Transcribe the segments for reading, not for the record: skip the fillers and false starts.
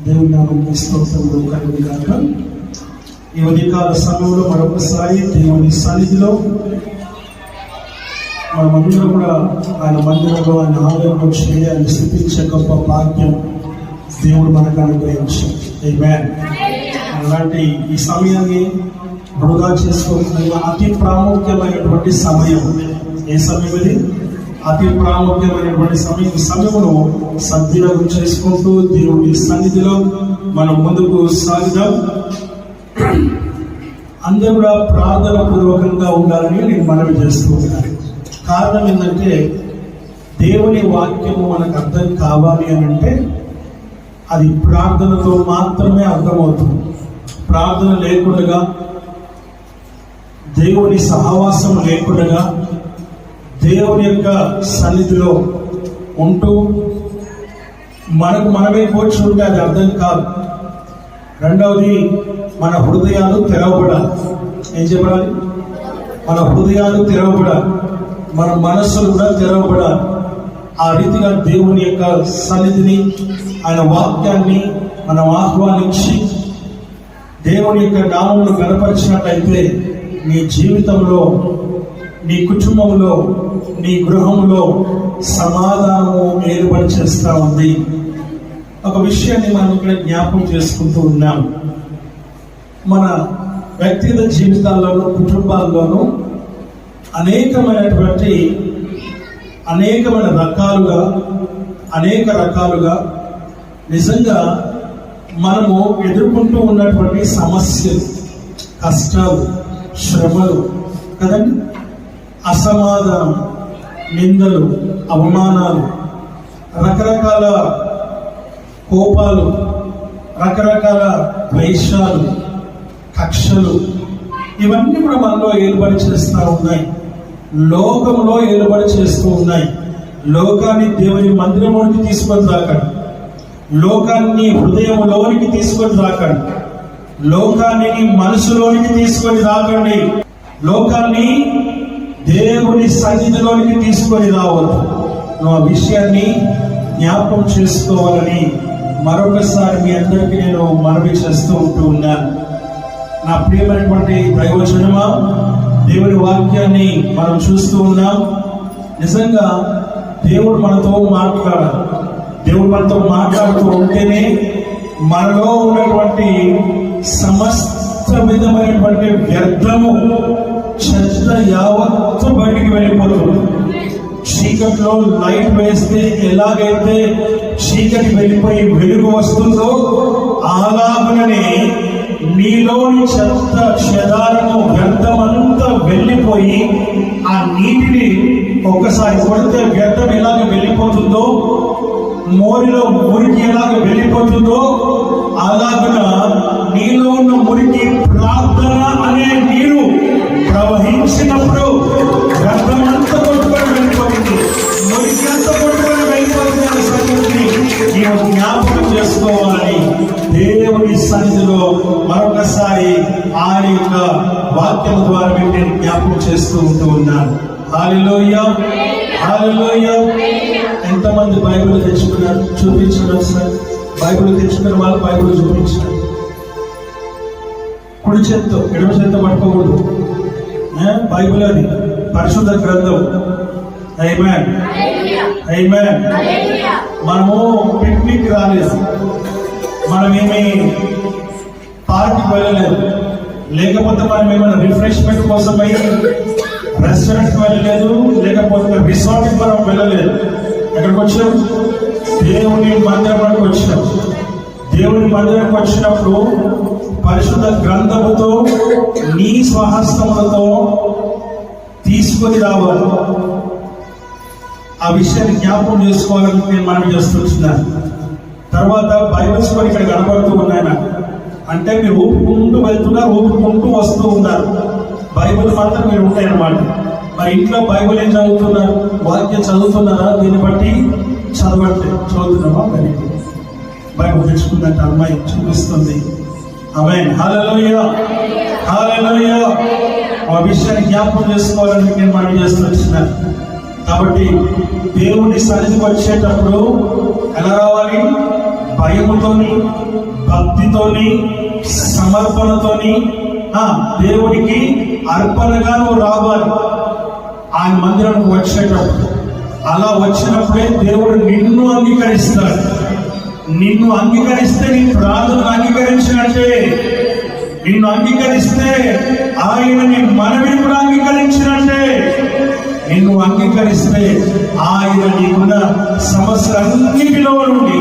దేవుని నామమునకు స్తోత్రములు కలుగుగాక. ఈ ఉదయకాల సమయంలో మరొకసారి దేవుని సన్నిధిలో మనమందరం కూడా ఆయన మందిరంలో, ఆయన ఆలయంలో చేరి ఆయన స్థుతించే గొప్ప భాగ్యం దేవుడు మనకు అనుగ్రహించాడు. ఆమేన్. అలాంటి ఈ సమయాన్ని వృధా చేసుకోకుండా అతి ప్రాముఖ్యమైనటువంటి సమయం. ఏ సమయం ఇది? అతి ప్రాముఖ్యమైనటువంటి సమయం. ఈ సమయంలో సద్వినియోగం చేసుకుంటూ దేవుని సన్నిధిలో మనం ముందుకు సాగుదాం. అందరూ కూడా ప్రార్థన పూర్వకంగా ఉండాలని నేను మనవి చేస్తూ ఉన్నాను. కారణం ఏంటంటే దేవుని వాక్యము మనకు అర్థం కావాలి అని అంటే అది ప్రార్థనతో మాత్రమే అర్థమవుతుంది. ప్రార్థన లేకుండా, దేవుని సహవాసం లేకుండా, దేవుని యొక్క సన్నిధిలో ఉంటూ మనకు మనమే కూర్చుంటే అది అర్థం కాదు. రెండవది, మన హృదయాలు తెరవబడాలి. ఏం చెప్పాలి? మన హృదయాలు తెరవబడాలి, మన మనస్సులు కూడా తెరవబడాలి. ఆ రీతిగా దేవుని యొక్క సన్నిధిని, ఆయన వాక్యాన్ని మనం ఆహ్వానించి దేవుని యొక్క నామమును గణపరిచినట్లయితే నీ జీవితంలో, నీ కుటుంబంలో, నీ గృహంలో సమాధానము ఏర్పాటు చేస్తూ ఉంది. ఒక విషయాన్ని మనం ఇక్కడ జ్ఞాపకం చేసుకుంటూ ఉన్నాం. మన వ్యక్తిగత జీవితాల్లోనూ, కుటుంబాల్లోనూ అనేక రకాలుగా నిజంగా మనము ఎదుర్కొంటూ ఉన్నటువంటి సమస్యలు, కష్టాలు, శ్రమలు కదండి, అసమాధానం, నిందలు, అవమానాలు, రకరకాల కోపాలు, రకరకాల ద్వేషాలు, కక్షలు, ఇవన్నీ కూడా మనలో ఏలుబడి చేస్తూ ఉన్నాయి. లోకంలో ఏలుబడి చేస్తూ ఉన్నాయి. లోకాన్ని దేవుని మందిరంలోనికి తీసుకొని రాకండి. లోకాన్ని హృదయంలోనికి తీసుకొని రాకండి. లోకాన్ని మనసులోనికి తీసుకొని రాకండి. లోకాన్ని దేవుని సన్నిధిలోనికి తీసుకొని రావద్దు. నువ్వు ఆ విషయాన్ని జ్ఞాపకం చేసుకోవాలని మరొకసారి మీ అందరికీ నేను మనవి చేస్తూ ఉంటూ ఉన్నాను. నా ప్రియమైనటువంటి దైవజనమా, దేవుని వాక్యాన్ని మనం చూస్తూ ఉన్నాం. నిజంగా దేవుడు మనతో మాట్లాడాలి. దేవుడు మనతో మాట్లాడుతూ ఉంటేనే మనలో ఉన్నటువంటి సమస్త విధమైనటువంటి వ్యర్థము, చెత్త యావత్తు బయటికి వెళ్ళిపోతుంది. చీకట్లో లైట్ వేస్తే ఎలాగైతే చీకటి వెళ్ళిపోయి వెలుగు వస్తుందో అలాగనే నీలోని చెత్త, చెదారము, వ్యర్థమంతా వెళ్ళిపోయి ఆ నీటిని ఒక్కసారి కొడితే వ్యర్థం ఎలాగ వెళ్ళిపోతుందో, మోరిలో మురికి ఎలాగ వెళ్ళిపోతుందో అలాగున నీలో ఉన్న మురికి ప్రార్థన అనే నీరు ప్రవహించినప్పుడు వ్యర్థమంతా కొట్టుకొని వెళ్ళిపోతుంది, మురికి అంతా కొట్టుకొని వెళ్ళిపోతుంది అనే సంగతిని నీవు జ్ఞాపకం చేసుకోవాలని దేవుని సన్నిధిలో మరొకసారి ఆయన యొక్క వాక్యం ద్వారా నేను జ్ఞాపకం చేస్తూ ఉంటూ ఉన్నాను. హల్లెలూయా, హల్లెలూయా. ఎంతమంది బైబిల్ తెచ్చుకున్నారు? చూపించడం సార్. బైబిల్ తెచ్చుకున్న వాళ్ళు బైబిల్ చూపించారు. కుడి చేత్తో ఎడమ చేత్తో పట్టుకోకూడదు. బైబిల్ అది పరిశుద్ధ గ్రంథం. ఆమేన్, ఆమేన్. మనము పిక్నిక్ రాలేదు, మనమేమి పార్టీకి వెళ్ళలేదు, లేకపోతే మనం ఏమైనా రిఫ్రెష్మెంట్ కోసం పోయి రెస్టారెంట్కి వెళ్ళలేదు, లేకపోతే రిసార్ట్కి మనం వెళ్ళలేదు. ఎక్కడికి వచ్చాం? దేవుని మందిరానికి వచ్చినాం. దేవుని మందిరానికి వచ్చినప్పుడు పరిశుద్ధ గ్రంథముతో నీ స్వహస్తములతో తీసుకొని రావాలి. ఆ విషయాన్ని జ్ఞాపకం చేసుకోవాలని నేను మనం చేస్తున్నాను. తర్వాత బైబిల్స్ కూడా ఇక్కడ కనబడుతూ ఉన్నాయి నాకు. అంటే మీరు ఊపుకుంటూ వెళ్తున్నారు, ఊపుకుంటూ వస్తూ ఉన్నారు. బైబిల్ మాత్రం మీరు ఉంటాయన్నమాట. మరి ఇంట్లో బైబిల్ ఏం చదువుతున్నారు? వాక్యం చదువుతున్నారా? దీన్ని బట్టి చదువుతున్నామా? మరి బైబిల్ తెచ్చుకుందంటే అమ్మాయి చూపిస్తుంది. ఆమేన్, హల్లెలూయా, హల్లెలూయా. ఆ విషయాన్ని జ్ఞాపకం చేసుకోవాలని నేను మనం చేస్తున్నాను. కాబట్టి దేవుని సన్నిధికి వచ్చేటప్పుడు ఎలా రావాలి? భయముతోని, భక్తితోని, సమర్పణతోని దేవుడికి అర్పణగా నువ్వు రావాలి ఆయన మందిరానికి వచ్చేటప్పుడు. అలా వచ్చినప్పుడే దేవుడు నిన్ను అంగీకరిస్తాడు. నిన్ను అంగీకరిస్తే నీ ప్రార్థన అంగీకరించినట్టే. నిన్ను అంగీకరిస్తే ఆయన నీ మనవిని కూడా అంగీకరించినట్టే. నిన్ను అంగీకరిస్తే ఆయన నీకున్న సమస్యలన్నిటిలో నుండి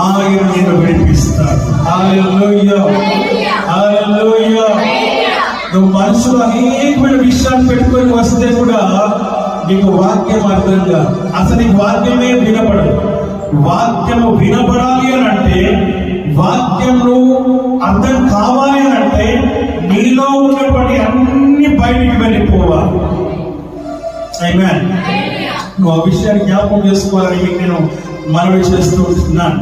ఆయన నిన్ను విడిపిస్తాడు. హల్లెలూయా, హల్లెలూయా. నువ్వు మనసులో అనేకమైన విషయాలు పెట్టుకొని వస్తే కూడా నీకు వాక్యం అర్థం కాదు. అసలు నీకు వాక్యమే వినపడదు. వాక్యము వినపడాలి అని అంటే, వాక్యము అర్థం కావాలి అని అంటే నీలో ఉన్నటువంటి అన్ని బయటికి వెళ్ళిపోవాలి. ఆమేన్. నువ్వు ఆ విషయాన్ని జ్ఞాపకం చేసుకోవాలని మీకు నేను మనవి చేస్తూ ఉంటున్నాను.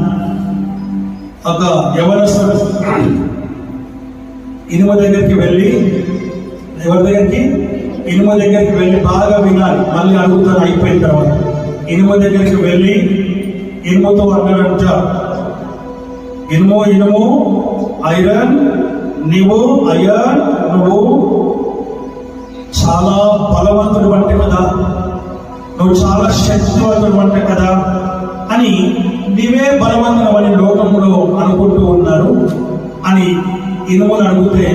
ఒక యవనస్తుడు ఇనుమ దగ్గరికి వెళ్ళి, ఎవరి దగ్గరికి? ఇనుమ దగ్గరికి వెళ్ళి బాగా వినాలి, మళ్ళీ అడుగుతాను అయిపోయిన తర్వాత. ఇనుమ దగ్గరికి వెళ్ళి ఇనుముతో అన్నాడంట, ఇనుము ఇనుము ఐరన్, నువ్వు ఐరన్, నువ్వు చాలా బలవంతుడు అంటే కదా, నువ్వు చాలా శక్తివంతుడు అంటే కదా అని, నీవే బలవంతుడు అని లోకంలో అనుకుంటూ ఉన్నారు అని ఇనుమును అడిగితే,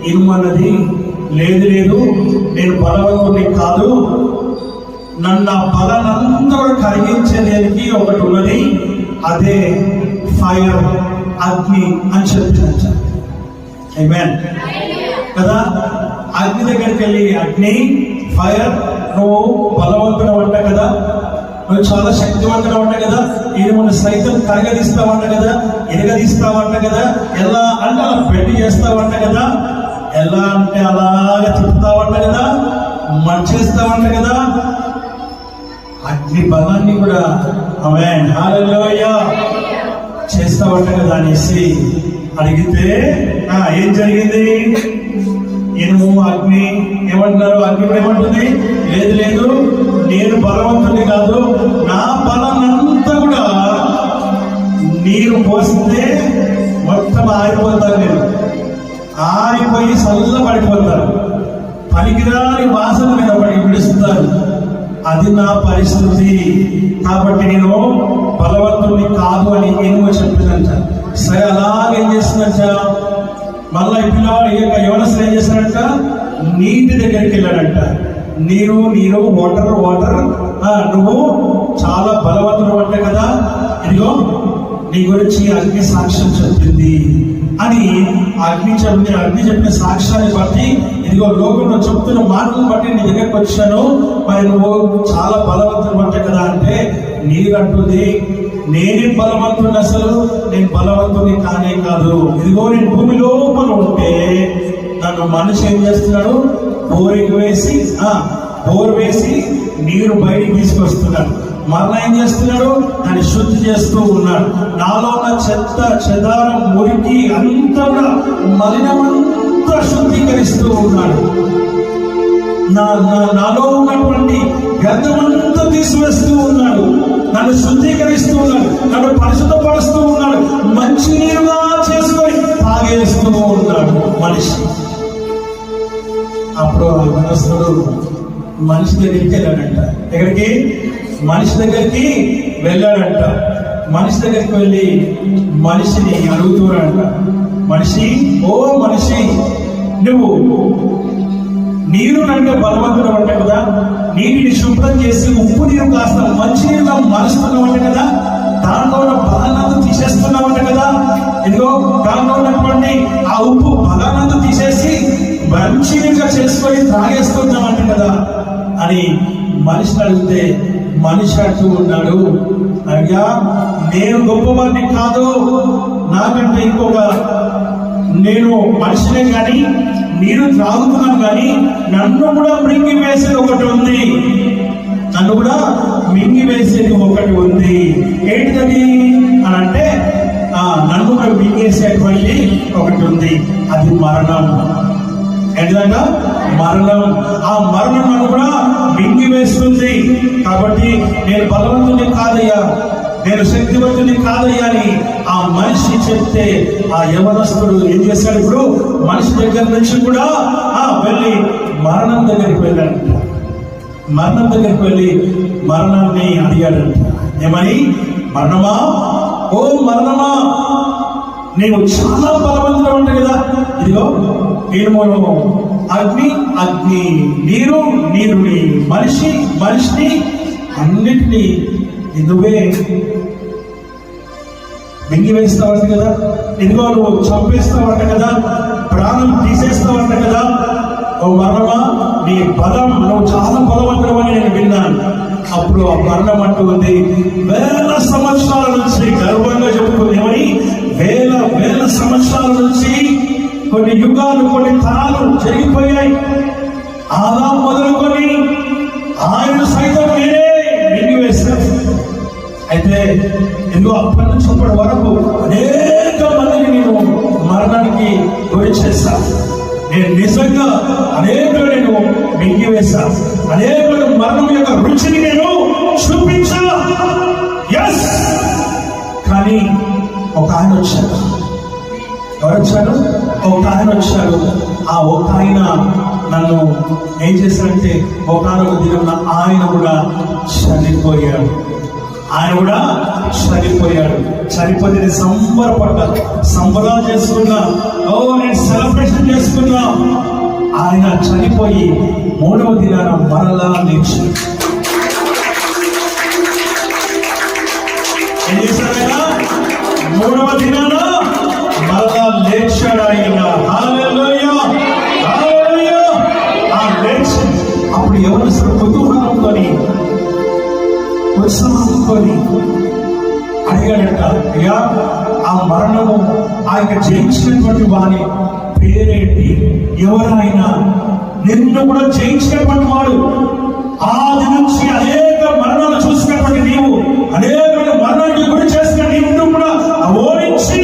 ఇనుము అన్నది లేదు లేదు, నేను బలవంతుడిని కాదు, నన్ను ఆ బలానంతా కరిగించేదానికి ఒకటి ఉన్నది, అదే ఫైర్, అగ్ని అని చెప్తున్నట్ట. ఆమేన్ కదా. అగ్ని దగ్గరికి వెళ్ళి, అగ్ని, ఫైర్, నువ్వు బలవంతుడు అంట కదా, నువ్వు చాలా శక్తివంతుడు అంట కదా, ఇనుమును సైతం కరగదీస్తావంట కదా, ఎరగదీస్తావంట కదా, ఎలా అంటే అలా బెండ్ చేస్తావంట కదా, ఎలా అంటే అలాగే తిప్పుతావంట కదా, మర్చేస్తావంట కదా, అగ్ని బలాన్ని కూడా ఆమేన్ హల్లెలూయా చేస్తావంట కదా అనేసి అడిగితే ఏం జరిగింది? ఇనుము అగ్ని ఏమంటున్నారు? అగ్ని ఏమంటుంది? లేదు లేదు, నేను బలవంతుని కాదు, నా బలాన్నంతా కూడా నీరు పోస్తే మొత్తం ఆరిపోతారు, నేను ఆరిపోయి చల్ల పడిపోతారు, పనికిరాని వాసన మీద పడి విడుస్తారు. అది నా పరిస్థితి, కాబట్టి నేను బలవంతుని కాదు అని ఇనుము చెప్పిందంట. సరే అలాగేం చేస్తుందంట, మళ్ళా ఈ పిల్లవాడు యవనస్తుడు ఏం చేస్తాడంట, నీటి దగ్గరికి వెళ్ళాడంట. నీరు నీరు, వాటర్ వాటర్, నువ్వు చాలా బలవంతుడు అంటే కదా, ఇదిగో నీ గురించి అగ్ని సాక్ష్యం చెప్పింది అని అగ్ని చెప్పిన సాక్ష్యాన్ని బట్టి, ఇదిగో లోకంలో చెప్తున్న మాటలను బట్టి నీ దగ్గరకు వచ్చాను, మరి నువ్వు చాలా బలవంతుడు అంటే కదా అంటే, నీరు అంటుంది, నేనే బలవంతుడు, అసలు నేను బలవంతుని కానే కాదు, ఇదిగో నేను భూమి లోపల ఉంటే నన్ను మనిషి ఏం చేస్తున్నాడు, బోర్ వేసి నీరు బయటికి తీసుకొస్తున్నాడు, మరలా ఏం చేస్తున్నాడు, దాన్ని శుద్ధి చేస్తూ ఉన్నాడు. నాలో ఉన్న చెత్త చెదారం మురికి అంతా కూడా మలినమంతా శుద్ధీకరిస్తూ ఉన్నాడు. నాలో ఉన్నటువంటి గర్దమంతా తీసివేస్తూ ఉన్నాడు, నన్ను శుద్ధీకరిస్తూ ఉన్నాడు, నన్ను పరిశుద్ధపరుస్తూ ఉన్నాడు, మంచి నీరుగా చేసుకొని తాగేస్తూ ఉన్నాడు మనిషి. అప్పుడు ఆ మనస్తుడు మనిషి దగ్గరికి వెళ్ళాడంట. ఎక్కడికి? మనిషి దగ్గరికి వెళ్ళాడంట. మనిషి దగ్గరికి వెళ్ళి మనిషిని అడుగుతున్నాడంట, మనిషి, ఓ మనిషి, నువ్వు నీరు కంటే బలవంతుడు అంటే కదా, నీటిని శుభ్రం చేసి ఉప్పు నీరు కాస్త మంచి నీరుగా మారుస్తున్నావు అంటే కదా, దాంట్లో ఉన్న బలానంతా తీసేస్తున్నావు అంటే కదా, ఇదిగో దాంట్లో ఉన్నటువంటి ఆ ఉప్పు బలానంతా తీసేసి మంచి నీరుగా చేసుకొని త్రాగేస్తున్నామంటే కదా అని మనిషిని అడిగితే, మనిషి అంటూ ఉన్నాడు, అయ్యా నేను గొప్పవాడిని కాదు, నాకంటే నేను మనిషినే కానీ నీరు త్రాగుతున్నాను, కానీ నన్ను కూడా మింగి వేసేది ఒకటి ఉంది, నన్ను కూడా మింగి వేసేది ఒకటి ఉంది. ఏంటిది అని అంటే, నన్ను కూడా మింగేసేటువంటి ఒకటి ఉంది, అది మరణం. ఏంటంట? మరణం. ఆ మరణం నన్ను కూడా మింగి వేస్తుంది, కాబట్టి నేను బలవంతుని కాదయ్యా, నేను శక్తివంతుని కాదయ్యా అని ఆ మనిషి చెప్తే ఆ యవనస్తుడు ఏం చేశాడు? ఇప్పుడు మనిషి దగ్గర నుంచి కూడా వెళ్ళి మరణం దగ్గరికి వెళ్ళాడంట. మరణం దగ్గరికి వెళ్ళి మరణాన్ని అడిగాడంట. ఏమని? మరణమా, ఓ మరణమా, నేను చాలా బలవంతుడు అంట కదా. ఇదిగో నేను అగ్ని, అగ్ని, నీరు, నీరుని, మనిషి, మనిషిని, అన్నిటినీ నువ్వే మింగి వేస్తావంట కదా. ఇదిగో నువ్వు చంపేస్తావంట కదా, ప్రాణం తీసేస్తావంట కదా. ఓ మరణమా, నీ బలం, నువ్వు చాలా బలవంతుడు అని నేను విన్నాను. అప్పుడు ఆ మరణం అంటూ ఉంది, వేల సంవత్సరాల నుంచి గర్వంగా చెప్పుకుంది. ఏమని? వేల వేల సంవత్సరాల నుంచి కొన్ని యుగాలు, కొన్ని తరాలు జరిగిపోయాయి. ఆదాం మొదలుకొని ఆయన సైతం నేనే మింగివేశాను. అయితే ఎందుకు అప్పటి నుంచి అప్పటి వరకు అనేక మందిని నేను మరణానికి గురి చేశాను. నేను నిజంగా అనేకులు నేను మింగివేశాను. అనేకులు మరణం యొక్క రుచిని నేను చూపించా. ఎస్, కానీ ఒక ఆయన వచ్చాడు. ఎవరు వచ్చాడు? ఒక ఆయన వచ్చాడు. ఆ ఒక ఆయన నన్ను ఏం చేశాడంటే, ఒకనొక దినం ఆయన కూడా చనిపోయాడు. ఆయన కూడా చనిపోయాడు. చనిపోతే నేను సంబరపడ్డా, సంబరాలు చేసుకున్నా. నేను సెలబ్రేషన్ చేసుకున్నా. ఆయన చనిపోయి 3వ దినాన మరలా లేచి ఏం చేశాడు? 3వ దినాన మరలా లేచాడు ఆయన. హల్లెలూయా, హల్లెలూయా. ఆ లేచి అప్పుడు ఎవరు కుతూహలంతో, ఉత్సాహంతో అడిగాడట, అయ్యా ఆ మరణము ఆయన జయించినటువంటి వారి పేరేంటి? ఎవరైనా నిన్ను కూడా జయించినటువంటి వాడు. ఆది నుంచి అనేక మరణాలు చూసినటువంటి నీవు, అనేక మరణానికి గురి చేసిన నీవు కూడా ఓడించి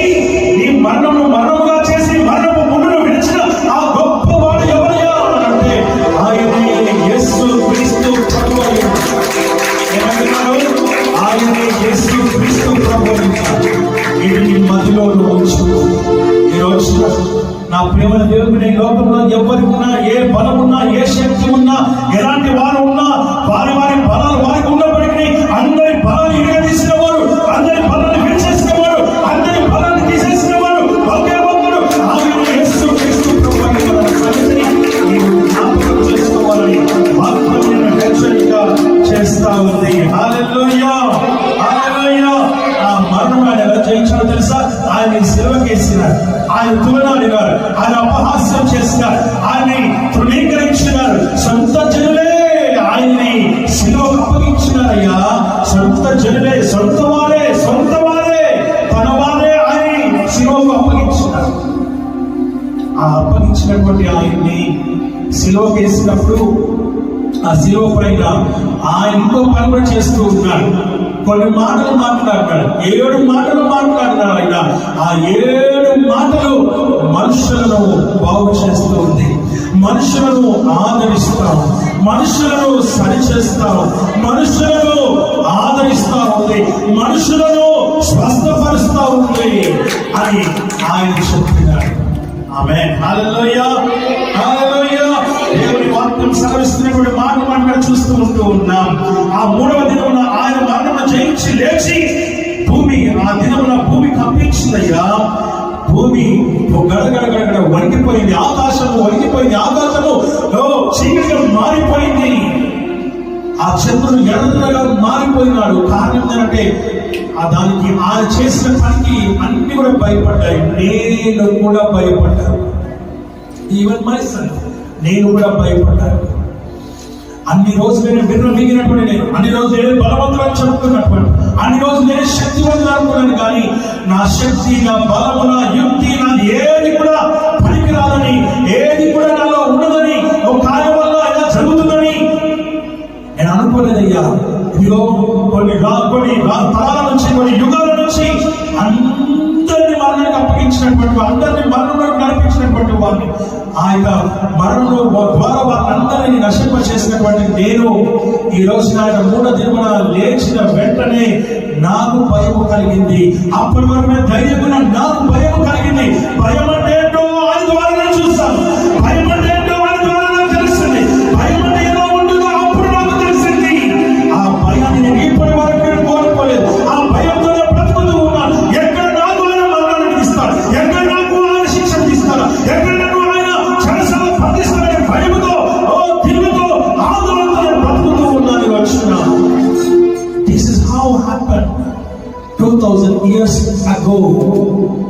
నీ మరణము మరణముగా చేసి మరణము ముందును విడిచిన ఆ గొప్పవాడు ఎవరయ్యా అంటే ఆయనే యేసు క్రీస్తు ప్రభువు. ఏమంటున్నారు? ఆయనే యేసు క్రీస్తు ప్రభువు. ఇది నీ మధ్యలో ఉంచు. ఈరోజు నా ప్రేమ దేవుని లోకంలో ఎవరికి ఉన్నా, ఏ బలం ఉన్నా, ఏ శక్తి ఉన్నా, ఎలాంటి వారు ఉన్నా, వారి వారి బలాలు వారికి ఉన్నప్పటికీ అందరి బలాన్ని విడదీసిన వారు, అందరి బలాన్ని విడిచేసిన వారు, అందరి బలాన్ని తీసేసిన వారు ఒకే ఒక్కడు, ఆయన యేసు క్రీస్తు ప్రభువు. జ్ఞాపకం చేసుకోవాలని వాక్యం హెచ్చరిక చేస్తా ఉంది. హల్లెలూయా, హల్లెలూయా. ఆ మరణం ఆయన ఎలా జయించాడో తెలుసా? ఆయన సిలువకేసినారు, ఆయన తులనాడినారు, ఆయన అపహాస్యం చేసినారు, ఆయన్ని తృణీకరించినారు. సొంత జనులే ఆయన్ని సిలువకు అప్పగించినారయ్యా. సొంత జనులే, సొంత వారే, సొంత వారే, తన వారే ఆయన్ని సిలువకు అప్పగించినారు. ఆ అప్పగించినటువంటి ఆయన్ని సిలువకేసినప్పుడు ఆ సిలువ పైన ఆయన ఇంకో పని కూడా చేస్తూ ఉన్నాడు. కొన్ని మాటలు మాట్లాడినాడు, 7 మాటలు మాట్లాడినాడు ఆయన. ఆ 7 మాటలు మనుషులను బాగు చేస్తూ ఉంది, మనుషులను ఆదరిస్తాం, మనుషులను సరిచేస్తాం, మనుషులను ఆదరిస్తా ఉంది, మనుషులను స్వస్థపరుస్తా ఉంది అని ఆయన చెప్తున్నాడు. ఆమేన్, హల్లెలూయా, హల్లెలూయా. దేవుని వాక్యం సెలవిస్తున్నటువంటి మాట మనం చూస్తూ ఉన్నాం. ఆ 3వ దినమున ఆయన మరణమును జయించి లేచి భూమి, ఆ దినమున భూమి కంపించిందయ్యా. భూమి గడగడగడ వణికిపోయింది, ఆకాశము వణికిపోయింది, ఆకాశము చీకటిగా మారిపోయింది. ఆ చంద్రుడు ఎర్రగా మారిపోయినాడు. కారణం ఏంటంటే దానికి ఆయన చేసిన పనికి అన్ని కూడా భయపడ్డాయి. నేను కూడా భయపడ్డాను. ఈవెన్ మై సన్, నేను కూడా భయపడ్డాను. అన్ని రోజులు నేను విర్రవీగినటువంటి, నేను అన్ని రోజులు నేను బలవంతులను చెప్పుకున్నటువంటి, అన్ని రోజులు నేను శక్తివంతులు అనుకున్నాను. కానీ నా శక్తి, నా బలము, నా యుక్తి, నాది ఏది కూడా పనికిరాదని, ఏది కూడా నాలో ఉండదని, ఒక కార్యం వల్ల ఇలా జరుగుతుందని నేను అనుకోలేదయ్యా. ఇదిగో కొన్ని తరాల నుంచి, కొన్ని యుగాల నుంచి అందరినీ మరణానికి అప్పగించారు. నడిపించినటువంటి అందరినీ మరణంలోకి నడిపించినటువంటి వాడిని, ఆ యొక్క మరణంలో ద్వారా వాళ్ళందరినీ నశింపచేసినటువంటి నేను ఈ రోజున ఆయన మూడ దినమున లేచిన వెంటనే నాకు భయం కలిగింది. అప్పటి వరకు ధైర్యంగా నాకు భయం కలిగింది. భయం అంటే ఏంటో ఆయన ద్వారా చూస్తాను. భయం అంటే ఏంటో ఆయన ద్వారా నాకు తెలుస్తుంది. భయం అంటే ఎలా ఉంటుందో అప్పుడు నాకు తెలిసింది. ఆ భయాన్ని నేను ఇప్పటి వరకు నేను కోరుకోలేదు. ఆ భయంతో బ్రతుకుతూ ఉన్నాను. ఎక్కడ నాకు ఆయన మరణాన్ని ఇస్తాడు, ఎక్కడ నాకు ఆయన శిక్షణ ఇస్తాడు, ఎక్కడ నాకు ఆయన చెరసాల బంధిస్తాడనే భయంతో తిరుగుతూ ఆందోళనతో నేను బ్రతుకుతూ ఉన్నాను. వచ్చిన this is how happen 2000 years ago.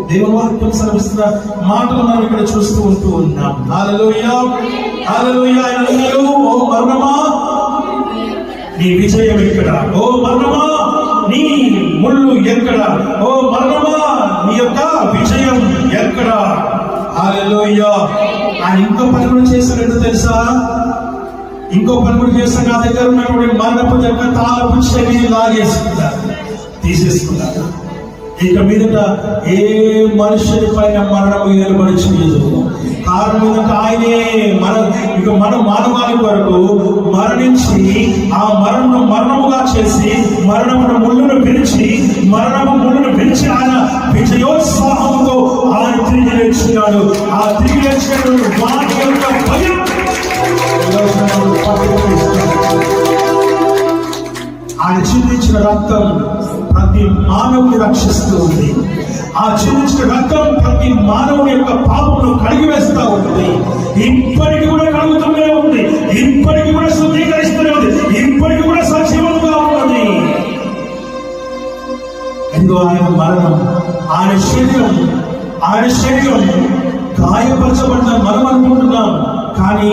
దేవుని వాక్యం సెలవిస్తున్న మాటలు మనం ఇక్కడ చూస్తూ ఉంటూ ఉన్నాం. హల్లెలూయా, హల్లెలూయా. ఆయన అన్నాడు, ఓ మరణమా నీ విజయం ఎక్కడ? ఓ మరణమా నీ ముళ్ళు ఎక్కడ? ఓ మరణమా నీ యొక్క విజయం ఎక్కడ? హల్లెలూయా. ఆయన ఇంకో పని కూడా చేశాడు. ఏంటో తెలుసా? ఇంకో పని కూడా చేస్తాను. నా దగ్గర ఉన్నటువంటి మరణపు యొక్క తాళపు చెవి లాగేసుకున్నారు, తీసేసుకున్నారు. ఇక మీదట ఏ మనుషుని పైన మరణము ఏర్పడి చేయదు. కారణం ఏంటంటే ఆయనే ఇక మన మానవాళి కొరకు మరణించి ఆ మరణముగా చేసి మరణమును ముళ్ళును పిలిచి ఆయన విజయోత్సాహంతో ఆయన తిరిగి లేచినాడు. ఆ తిరిగి లేచిన వాటి యొక్క భయం ఆయన చిందించిన రక్తం ప్రతి మానవుని రక్షిస్తూ ఉంది. ఆ చిందించిన రక్తం ప్రతి మానవుని యొక్క పాపమును కడిగివేస్తూ ఉంది. ఇప్పటికి కూడా కడుగుతూనే ఉంది, ఇప్పటికి కూడా శుద్ధీకరిస్తూనే ఉంది, ఇప్పటికి కూడా సజీవంగా ఉన్నది. ఎందుకు ఆయన మరణం, ఆయన శరీరం గాయపరచబడిన మనం అనుకుంటున్నాం, కానీ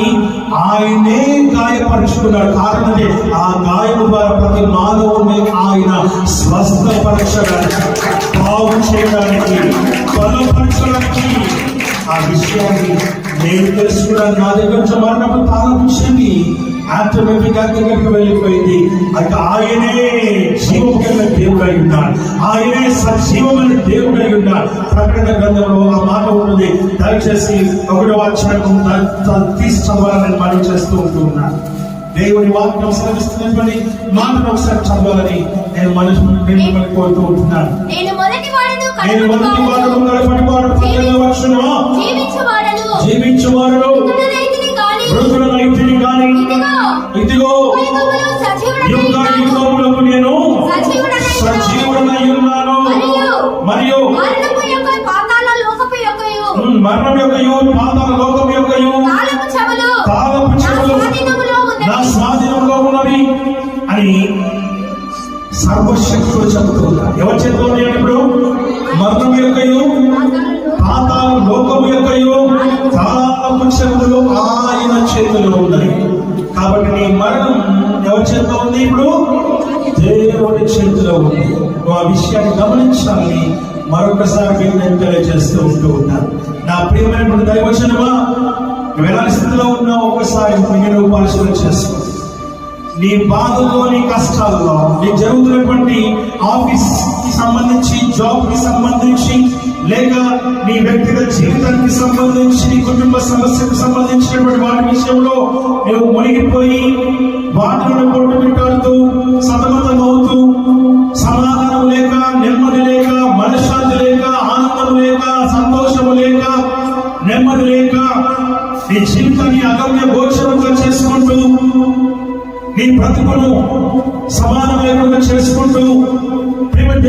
ఆయనే గాయపరుచుకున్నాడు. కారణం ఆ గాయము ద్వారా ప్రతి మానవుని ఆయన స్వస్థపరచడానికి, బాగు చేయడానికి, బలపరచడానికి. ఆ విషయాన్ని నేను తెలుసుకున్నాను. నా దగ్గర నుంచి మరణపు తాళపు చెవి ఆటోమేటిక్ గా దగ్గరికి వెళ్ళిపోయింది. అయితే ఆయనే జీవము కలిగిన దేవుడై ఉన్నాడు, ఆయనే సజీవమైన దేవుడై ఉన్నాడు. ప్రకటన గ్రంథంలో ఆ మాట ఉన్నది. దయచేసి 1వ అధ్యాయం తీసి చదవాలని మనం చేస్తూ ఉంటూ ఉన్నాను. దేవుని వాక్యం సెలవిస్తున్నటువంటి మాటను ఒకసారి చదవాలని నేను మిమ్మల్ని కోరుతూ ఉంటున్నాను. నేను మొదటి వాడును కడపటి వాడు జీవించువాడు మృతులనైతిని గాని ఇదిగో యుగ యుగములకు నేను సజీవుడనై ఉన్నాను. మరియు మరణం యొక్క పాతాళ లోకము యొక్కయు తాళపు చెవులు నా స్వాధీనంలో ఉన్నవి అని సర్వశక్తులు చెబుతున్నారు. ఎవరు చెప్తున్నారు? ఇప్పుడు మరణం యొక్కయు పాతాళ లోకము యొక్కయు తాళపు చెవులు ఆయన చేతిలో ఉన్నాయి. కాబట్టి నీ మరణం ఎవరి చేతిలో ఉంది? ఇప్పుడు దేవుడి చేతిలో ఉంది. నువ్వు ఆ విషయాన్ని గమనించాలని మరొకసారి నేను తెలియజేస్తూ ఉంటూ ఉన్నాను. నా ప్రియమైనటువంటి దైవజనమా, నువ్వు ఎలాంటి స్థితిలో ఉన్నావు ఒకసారి నేను పరిశీలన చేసుకో. నీ బాధల్లో, నీ కష్టాల్లో, నీ జరుగుతున్నటువంటి ఆఫీస్ కి సంబంధించి, జాబ్ కి సంబంధించి, లేక నీ వ్యక్తిగత జీవితానికి సంబంధించి, నీ కుటుంబ సమస్యకు సంబంధించినటువంటి వాటి విషయంలో నువ్వు మునిగిపోయి వాటిని కొట్టుమిట్టాడుతూ సతమతమవుతూ సమాధానం లేక, నెమ్మది లేక, మనశ్శాంతి లేక, ఆనందం లేక, సంతోషము లేక, నెమ్మది లేక, నీ జీవితాన్ని అగమ్య గోచరంగా చేసుకుంటూ, నీ బ్రతుకును సమానం లేకుండా చేసుకుంటూ,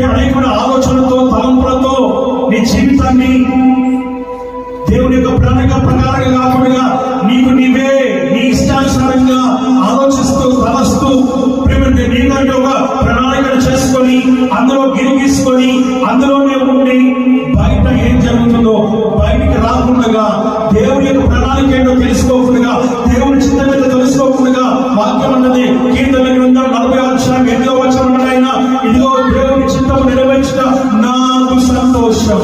అనేక ఆలోచనలతో, తలంపులతో నీ జీవితాన్ని దేవుని యొక్క ప్రణాళిక ప్రకారంగా కాకుండా నీకు నీవే నీ ఇష్టానుసారంగా ఆలోచిస్తూ తలస్తూ నీకంటే ఒక ప్రణాళికను చేసుకొని అందులో గిరిగీసుకొని అందులోనే ఉండి బయట ఏం జరుగుతుందో బయటికి రాకుండా, దేవుని యొక్క ప్రణాళిక ఏంటో తెలుసుకోకుండా, దేవుని చిత్తం మీద తెలుసుకోకుండా, వాక్యం అన్నది కీర్తన గ్రంథం 40వ వచనం, ఇదిగో దేవుని చిత్తము నెరవేర్చిన నాకు సంతోషం.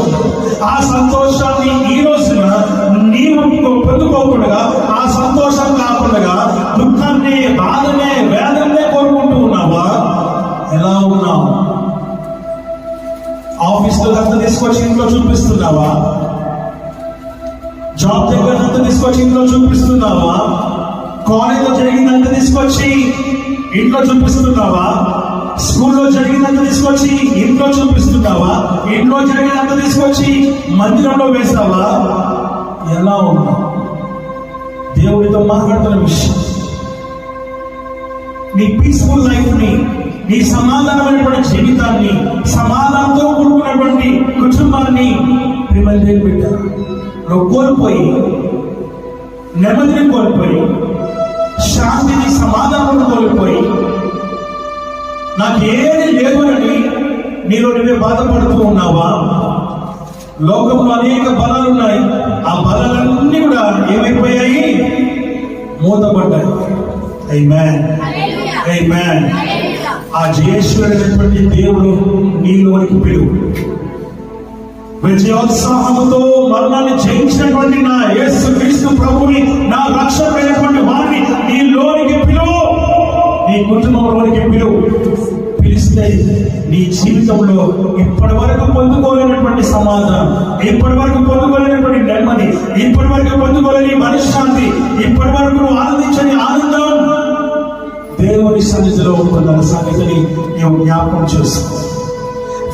ఆ సంతోషాన్ని ఈ రోజున నీవు పొందుకోకుండా, ఆ సంతోషం కాకుండా దుఃఖాన్ని, బాధనే, వేదనే కోరుకుంటూ ఉన్నావా? ఎలా ఉన్నావు? ఆఫీస్ లో అంతా తీసుకొచ్చి ఇంట్లో చూపిస్తా చూపిస్తున్నావా? జాబ్ దగ్గరంతా తీసుకొచ్చి ఇంట్లో చూపిస్తున్నావా? కాలేజ్లో జరిగిందంతా తీసుకొచ్చి ఇంట్లో చూపిస్తున్నావా? స్కూల్లో జరిగిందంతా తీసుకొచ్చి ఇంట్లో చూపిస్తున్నావా? ఇంట్లో జరిగినంత తీసుకొచ్చి మందిరంలో వేస్తావా? ఎలా ఉన్నా దేవుడితో మాట్లాడుతున్న విషయం, నీ పీస్ఫుల్ లైఫ్ ని, నీ సమాధానమైనటువంటి జీవితాన్ని, సమాధానంతో కూడుకున్నటువంటి కుటుంబాన్ని ప్రేమని బిడ్డ నువ్వు కోల్పోయి, నెమ్మదిని కోల్పోయి, శాంతిని, సమాధానం కోల్పోయి, నాకేది లేవని నీలో నువ్వే బాధపడుతూ ఉన్నావా? లోకంలో అనేక బలాలు ఉన్నాయి. ఆ బలాలన్నీ కూడా ఏమైపోయాయి? మూతపడ్డాయి. ఆమేన్, ఆమేన్. ఆ జయేశ్వరుడైనటువంటి దేవుడు నీలోనికి పిలువు. విజయోత్సాహముతో మరణాన్ని జయించినటువంటి నా యేసు క్రీస్తు ప్రభుని, నా రక్షకుడైనటువంటి వారిని నీలోనికి పిలువు. నీ కుటుంబంలోనికి పిలువు. పిలిస్తే నీ జీవితంలో ఇప్పటి వరకు పొందుకోలేనటువంటి సమాధానం, ఇప్పటి వరకు పొందుకోలేనటువంటి నెమ్మది, ఇప్పటి వరకు పొందుకోలేని మనశ్శాంతి, ఇప్పటి వరకు నువ్వు ఆనందించని ఆనందం దేవుని సన్నిధిలో ఉంటుందన్న సంగతిని నేను జ్ఞాపకం చేసుకో.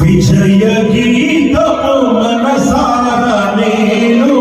విజయ గీతము మనసారా నేను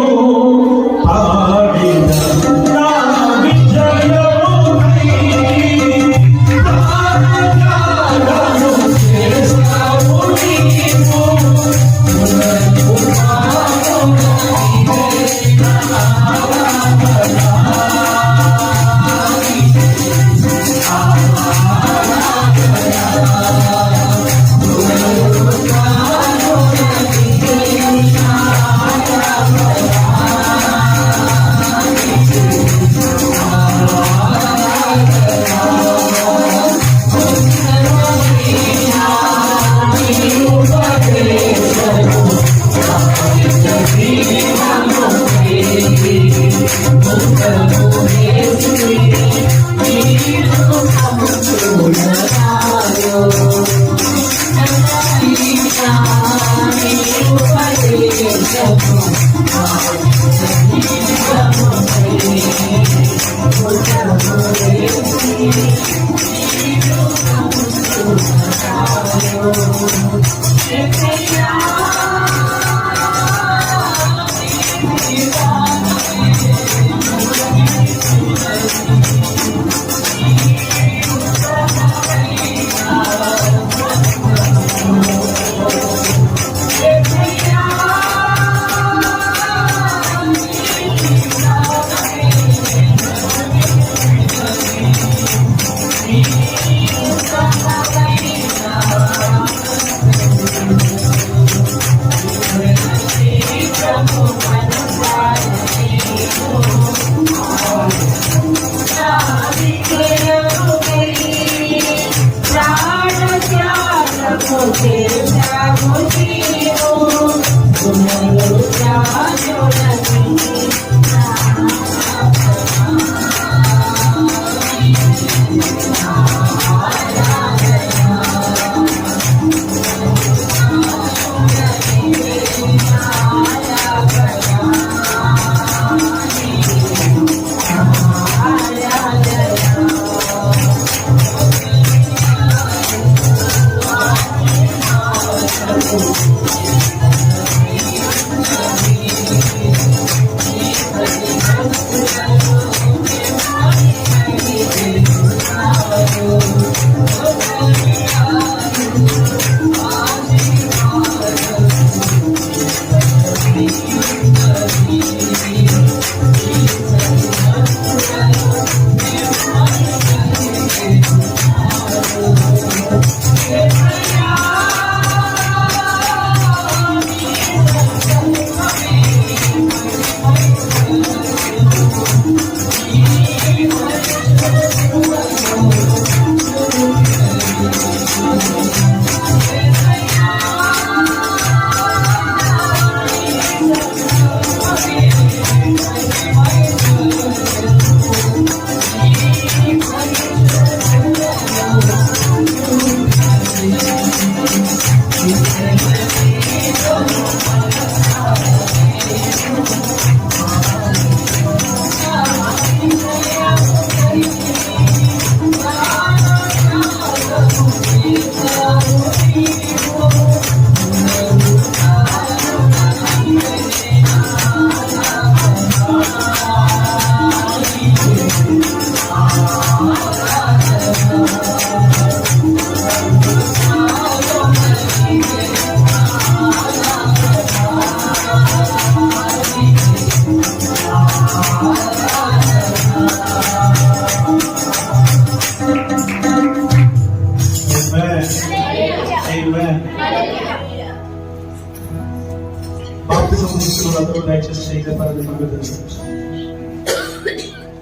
బాప్తిజం తీసుకున్న అందరూ దయచేసి చేయగలరని మనకు తెలుసు.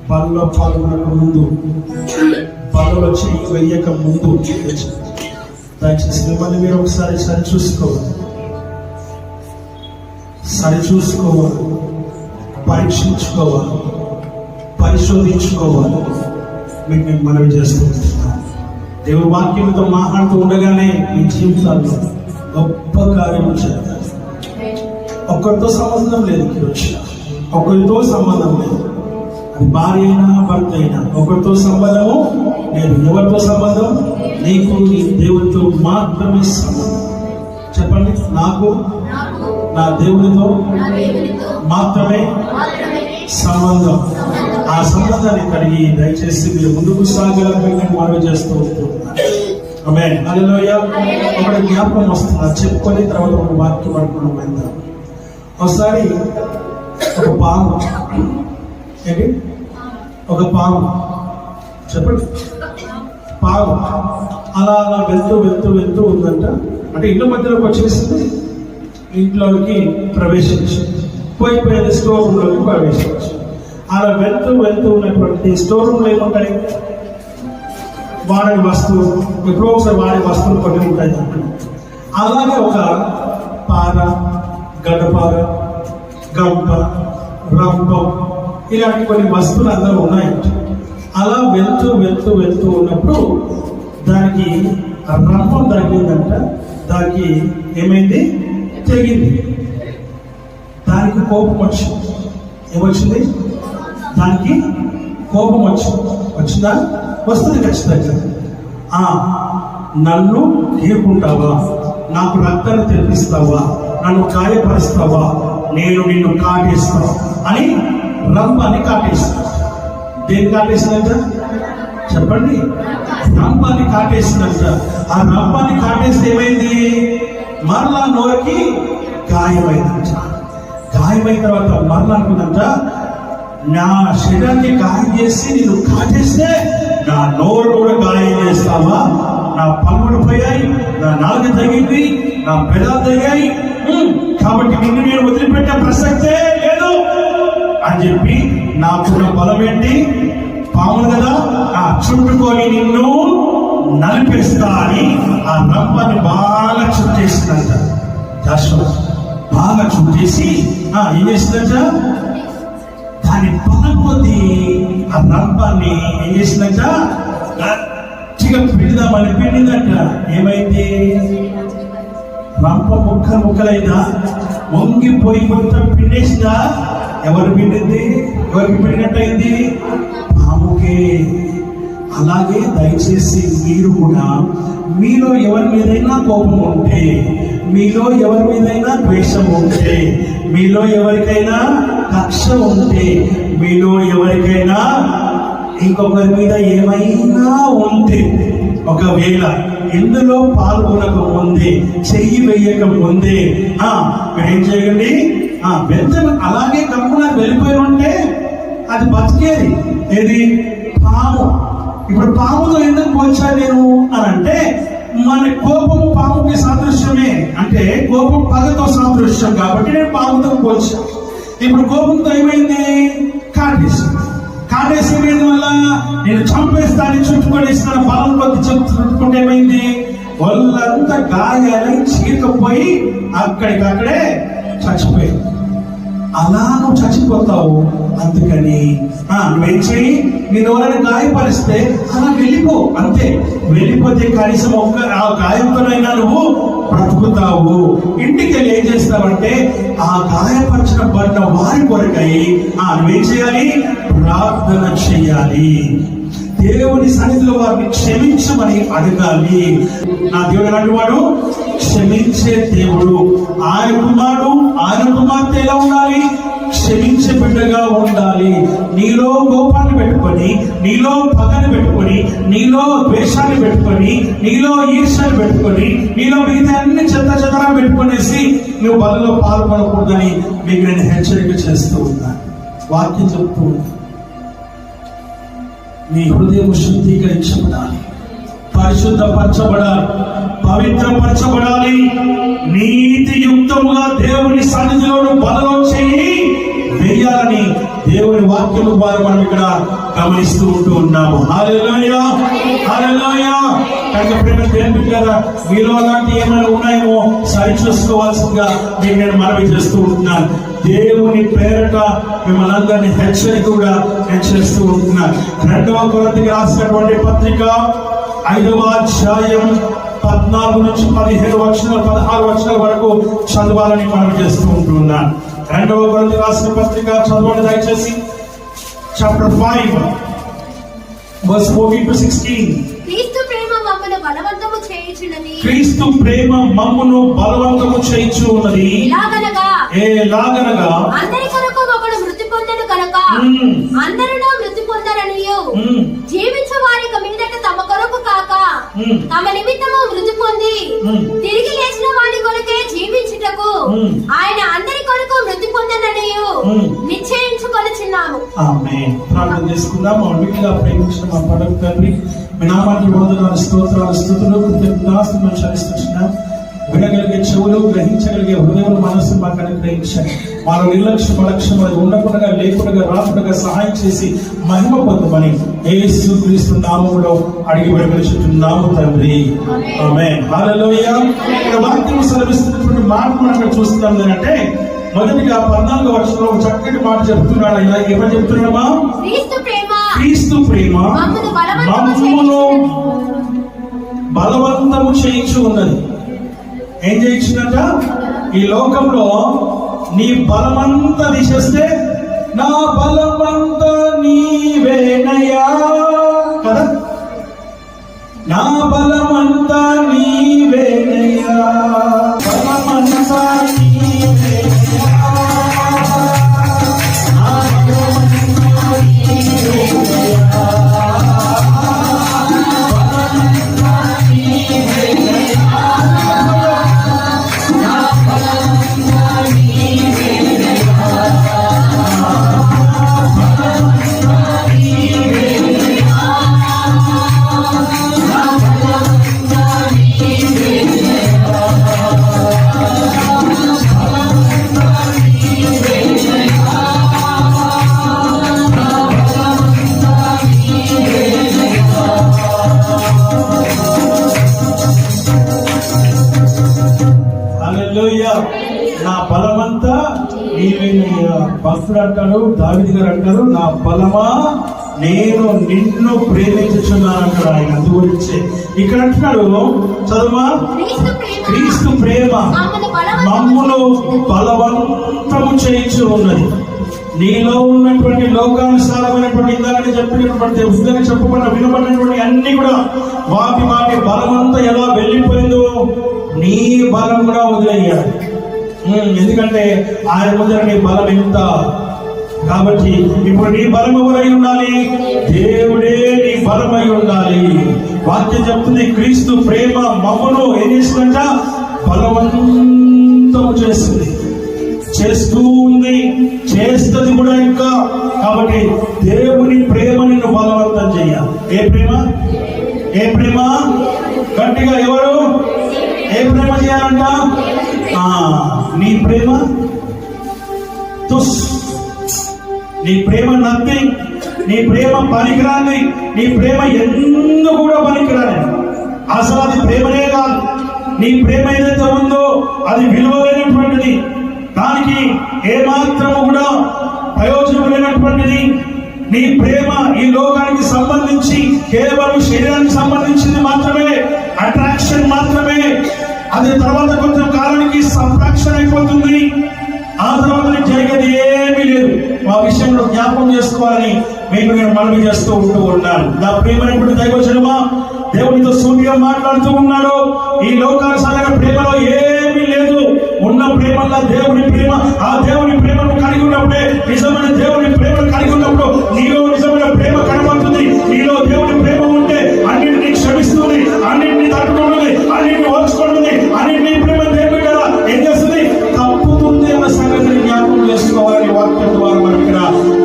బలలో పాల్గొనక ముందు, బలలో చేయి వేయక ముందు దయచేసి మిమ్మల్ని మీరు ఒకసారి సరిచూసుకోవాలి, పరీక్షించుకోవాలి, పరిశోధించుకోవాలి. మీకు నేను మనవి చేస్తూ ఉంటున్నాను. దేవుని వాక్యంతో మాట్లాడుతూ ఉండగానే మీ జీవితాల్లో గొప్ప కార్యము చేయాలి. ఒక్కరితో సంబంధం లేదు, ఒకరితో సంబంధం లేదు. అది భార్య అయినా భర్త అయినా ఒకరితో సంబంధము లేదు. ఎవరితో సంబంధం? నీకు నీ దేవుడితో మాత్రమే సంబంధం. చెప్పండి, నాకు నా దేవుడితో మాత్రమే సంబంధం. ఆ సంబంధాన్ని కలిగి దయచేసి మీరు ముందుకు సాగాలని నేను మనవి చేస్తూ ఉంటున్నాను. ఆమేన్, హల్లెలూయా. ఒక జ్ఞాపకం వస్తున్నా, చెప్పుకొని తర్వాత ఒక వాక్యం పడుకోవడం వెళ్తాం. ఒకసారి ఒక పాము, ఏంటి ఒక పాము, చెప్పండి, పాము అలా అలా వెళ్తూ ఉందంట. అంటే ఇళ్ళ మధ్యలోకి వచ్చేసింది, ఇంట్లోకి ప్రవేశించింది, పోయిపోయిన స్టోర్ రూమ్లోకి ప్రవేశించింది. అలా వెళ్తూ ఉన్నటువంటి స్టోర్ రూమ్లో ఏముంటాయి? వాడే వస్తువులు, ఎప్పుడో ఒకసారి వాడే వస్తువులు కొన్ని ఉంటాయి. అలాగే ఒక పార, గడ్డపార, గంప, రంపం ఇలాంటి కొన్ని వస్తువులు అందరూ ఉన్నాయి. అలా వెళ్తూ ఉన్నప్పుడు దానికి రంపం తగిలిందంట. దానికి ఏమైంది? తెగింది. దానికి కోపం వచ్చింది. ఏమొచ్చింది? దానికి కోపం వచ్చిందా? వస్తుంది ఖచ్చితంగా. నన్ను గీరుకుంటావా, నాకు రక్తాన్ని తెప్పిస్తావా, నన్ను గాయపరుస్తావా, నేను నిన్ను కాటేస్తావా అని రంపాన్ని కాటేస్తా. దేని కాటేసిందంట? చెప్పండి, రంపాన్ని కాటేసిందంట. ఆ రంపాన్ని కాటేస్తే ఏమైంది? మరలా నోరుకి గాయమైందంట. గాయమైన తర్వాత మరలా అనుకుందంట, నా శరీరానికి గాయం చేసి నేను కాటేస్తే నా నోరు కూడా గాయం చేస్తావా? నా పన్నులు పోయాయి, నా నాలుగు తగ్గింది, నా పెదాలు తగ్గాయి, కాబట్టి నిన్ను నేను వదిలిపెట్టే ప్రసక్తే లేదు అని చెప్పి నాకున్న బలం ఏంటి? పాములు కదా, చుట్టుకొని నిన్ను నలిపేస్తా అని ఆ రంపాన్ని బాగా చుట్టేసిందంట. బాగా చుట్టేసి ఏం చేసిందంట? దాని బలం కొద్ది ఆ రంపాన్ని ఏం చేసిందంట? గట్టిగా పిండిందంట. ఏమైంది? రంప ముక్కలైందా? వంగిపోయి మొత్తం పిండేసిందా? ఎవరు పిండింది? ఎవరికి పిండినట్టయింది? పాముకే. అలాగే దయచేసి మీరు కూడా మీలో ఎవరి మీదైనా కోపం ఉంటే, మీలో ఎవరి మీదైనా ద్వేషం ఉంటే, మీలో ఎవరికైనా కక్ష ఉంటే, మీలో ఎవరికైనా ఇంకొకరి మీద ఏమైనా ఉంటే, ఒకవేళ ఇందులో పాల్గొనక ముందే, చెయ్యి వేయక ముందే మీరేం చేయండి? వెంటనే అలాగే కమ్మున వెళ్ళిపోయి ఉంటే అది బతికేది. ఏది? పాము. ఇప్పుడు పాముతో ఎందుకు పోల్చాను నేను అని అంటే, మన కోపము పాముకి సాదృశ్యమే. అంటే కోపం పగతో సాదృశ్యం కాబట్టి నేను పాముతో పోల్చాను. ఇప్పుడు కోపంతో ఏమైంది? కాటేసి వల్ల నేను చంపేస్తాను, చుట్టుకొనేసిన బలం కొద్ది చుట్టుకుంటే ఏమైంది? వాళ్ళంతా గాయాలై చీకపోయి అక్కడికక్కడే చచ్చిపోయింది. అలా నువ్వు చచ్చిపోతావు. అందుకని నువ్వేం చెయ్యి? నేను ఎవరైనా గాయపరిస్తే అలా వెళ్ళిపో, అంతే. వెళ్ళిపోతే కనీసం ఆ గాయంతోనైనా నువ్వు బ్రతుకుతావు. ఇంటికి వెళ్ళి ఏం చేస్తావంటే ఆ గాయపరిచిన పడిన వారి కొరకై నువ్వేం చేయాలి? ప్రార్థన చేయాలి. దేవుని సన్నిధిలో వారిని క్షమించమని అడగాలి. నా దేవుడు ఎలాంటి వాడు? క్షమించే దేవుడు. ఆయన కుమార్తె ఎలా ఉండాలి? క్షమించే బిడ్డగా ఉండాలి. నీలో కోపాన్ని పెట్టుకొని, నీలో పగని పెట్టుకొని, నీలో ద్వేషాన్ని పెట్టుకొని, నీలో ఈర్ష్యాన్ని పెట్టుకొని, నీలో మిగతా అన్ని చెదరా పెట్టుకునేసి నువ్వు బలలో పాల్గొనకూడదని మీకు నేను హెచ్చరిక చేస్తూ ఉన్నాను. వాక్యం చెప్తూ ఉన్నాను. నీ హృదయం శుద్ధీకరించబడాలి, పరిశుద్ధపరచబడాలి, పవిత్రపరచబడాలి. నీతియుక్తముగా దేవుని సన్నిధిలో వాక్యం ద్వారా మనం ఇక్కడ గమనిస్తూ ఉంటూ ఉన్నాము. హల్లెలూయా, హల్లెలూయా. కనుక ప్రేమ దేవుని బిడ్డలారా, మీలో అలాంటి ఏమైనా ఉన్నాయేమో సరి చూసుకోవాల్సిందిగా మీకు నేను మనవి చేస్తూ ఉంటున్నాను. దేవుని పేరట మిమ్మల్ని అందరినీ హెచ్చరిక కూడా నేను చేస్తూ ఉంటున్నాను. 2వ కొరింథీయులకు రాసినటువంటి పత్రిక 5వ అధ్యాయం 14 నుంచి 15 వచనాలు 16 వచనాల వరకు చదవాలని మనం చేస్తూ ఉంటున్నాను. 2వ కొరింథీయులకు రాసిన పత్రిక చదవండి దయచేసి. Chapter 5 verse 14 to 16. క్రీస్తు ప్రేమ మమ్మను బలవంతము చేయుచున్నది. క్రీస్తు ప్రేమ మమ్మును బలవంతము చేయుచు ఉన్నది. ఎలాగనగా అందరి కొరకు ఒకడు మృతి పొందెను కనుక అందరిలో మృతి పొందరనియు జీవించు వారికి మీదట తమ కొరకు కాక తమ నిమిత్తము మృతి పొంది తిరిగి లేచిన వారి కొరకే జీవించుటకు ఆయన అందరి కొరకు మృతి పొందననియు నిశ్చయించుకొనుచున్నాము. ఆమేన్. ప్రార్థన చేసుకుందాం. మా మిగిలిన ప్రేమించిన మా పరమ తండ్రి, మీ నామానికి వందనాలు, స్తోత్రాలు, స్తుతులు, కృతజ్ఞతాస్తుతులు చెల్లిస్తున్నాం. వినగలిగే చెవులు, గ్రహించగలిగే హృదయం, మనస్సు మాకు అనుగ్రహించండి. మాలో నిర్లక్ష్యం అలక్ష్యం అది ఉండకుండా లేకుండా రాకుండా సహాయం చేసి మహిమ పొందమని యేసుక్రీస్తు నామములో అడిగి వేడుకొనుచున్నాము తండ్రి. ఆమేన్. హల్లెలూయా. ఇక్కడ వాక్యం సెలవిస్తున్నటువంటి మాట మనం అక్కడ చూస్తున్నాం. ఏంటంటే మొదటిగా 14వ వచనంలో ఒక చక్కటి మాట చెప్తున్నాడు. ఆయన ఏమని చెప్తున్నామా? క్రీస్తు ప్రేమ మమ్మును బలవంతము చేయించు ఉన్నది. ఏం చేయించిందంట? ఈ లోకంలో నీ బలమంతా తీసేస్తే నా బలమంతా నీవేనయ్యా కదా, నా బలమంతా నీవేనయ్యా, బలమంతా నీవేనయ్యా, నా బలమంతా నీవేనయ్యా. నా బలమంతా నీవేనయ్యా. భక్తుడు అంటాడు, దావీదు గారు అంటారు, నా బలమా నేను నిన్ను ప్రేమించుచున్నాను అంటాడు ఆయన. అందుగురించి ఇక్కడ అంటున్నాడు, చదువా, క్రీస్తు ప్రేమ మమ్మును బలవంతము చేయించు ఉన్నది. నీలో ఉన్నటువంటి లోకానుసారమైనటువంటి ఇందాక చెప్పబడిన వినబడినటువంటి అన్ని కూడా వాటి బలమంతా ఎలా వెళ్ళిపోయిందో నీ బలం కూడా వదిలేయాలి. ఎందుకంటే ఆయన ముందర నీ బలం ఎంత. కాబట్టి ఇప్పుడు నీ బలం ఎవరై ఉండాలి? దేవుడే నీ బలమై ఉండాలి. వాక్యం చెప్తుంది, క్రీస్తు ప్రేమ మమ్మును ఏం చేసిందంట? బలవంతం చేస్తుంది, చేస్తూ ఉంది, చేస్తుంది కూడా ఇంకా. కాబట్టి దేవుని ప్రేమ నిన్ను బలవంతం చెయ్యాలి. ఏ ప్రేమ? ఏ ప్రేమ? గట్టిగా ఎవరు? ఏ ప్రేమ చేయాలంట? నీ ప్రేమ తుస్, నీ ప్రేమ నథింగ్, నీ ప్రేమ పనికిరాని, నీ ప్రేమ ఎందుకు కూడా పనికిరాని. అసలు అది ప్రేమనే కాదు. నీ ప్రేమ ఏదైతే ఉందో అది విలువలేనటువంటిది, దానికి ఏమాత్రము కూడా ప్రయోజనం లేనటువంటిది. నీ ప్రేమ ఈ లోకానికి సంబంధించి కేవలం శరీరానికి సంబంధించింది మాత్రమే, అట్రాక్షన్ మాత్రమే. అది తర్వాత కొంచెం కాలానికి సంప్రాక్షన్ అయిపోతుంది. ఆ తర్వాత జరిగేది ఏమీ లేదు. ఆ విషయంలో జ్ఞాపకం చేసుకోవాలని మీకు నేను మనవి చేస్తూ ఉన్నాను. నా ప్రేమైనటువంటి దైవజనమా, దేవునితో సూటిగా మాట్లాడుతూ ఉన్నాడు. ఈ లోకానుసారంగా ప్రేమలో ఏమీ లేదు. ఉన్న ప్రేమల్లో దేవుని ప్రేమ, ఆ దేవుని ప్రేమను కలిగి ఉన్నప్పుడే, నిజమైన దేవుని ప్రేమను కలిగి ఉన్నప్పుడు నీలో నిజమైన ప్రేమ కనబడుతుంది. నీలో దేవుని ప్రేమ ఉంటే అన్నింటినీ క్షమిస్తుంది, అన్నింటినీ తట్టుకుంటుంది, అన్నింటినీ ఓర్చుకుంటుంది. అన్నింటినీ ప్రేమ దేవుని కదా ఏం చేస్తుంది? తప్పుతుంది అన్న సంగతిని జ్ఞాపకం చేసుకోవాలని వాక్యం ద్వారా మనం ఇక్కడ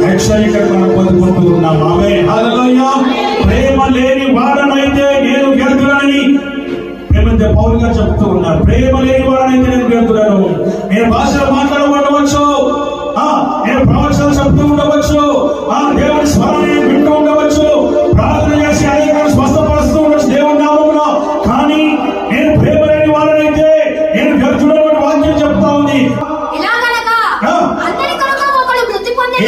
హెచ్చరిక మనం పొందుకుంటూ ఉన్నాం. ఆమేన్. హల్లెలూయా. ప్రేమ లేని వాడనైతే నేను వ్యర్థులని పౌలు గారు చెప్తూ ఉన్నారు. ప్రేమ లేని వాడనైతే నేను వ్యర్థులను. నేను భాషలో మాట్లాడవచ్చు,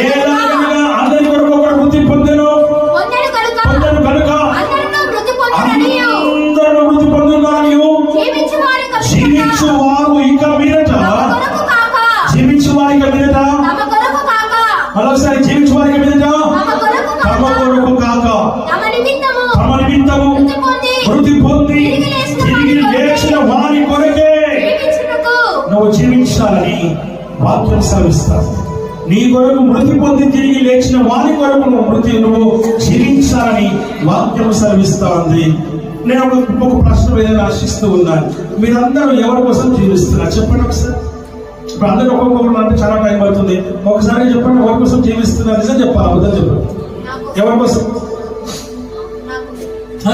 ఏలాగనగా అందరి కొరకు ఒకడు మృతి పొందెను కనుక అందరూ మృతి అందరూ పొందున్నారనియు జీవించు వారు ఇక మీదట మరోసారి జీవించు వారికి మీదట తమ కొరకు కాక తమ నిమిత్తము మృతి పొంది తిరిగి లేచిన వారి కొరకే నువ్వు జీవించాలని వాక్యం సెలవిస్తావు. నీ కొరకు మృతి పొంది తిరిగి లేచిన వారి కొరకు నువ్వు జీవించాలని వాక్యం సెలవిస్తా ఉంది. నేను ఒక ప్రశ్న మీద ఆశిస్తూ ఉన్నాను. మీరందరూ ఎవరి కోసం జీవిస్తున్నారు చెప్పండి ఒకసారి. ఇప్పుడు అందరూ ఒక్కొక్కరు అంటే చాలా టైం పడుతుంది. ఒకసారి చెప్పండి, ఎవరి కోసం జీవిస్తున్నారు? నిజం చెప్పాలి, అబద్ధం చెప్పండి. ఎవరి కోసం?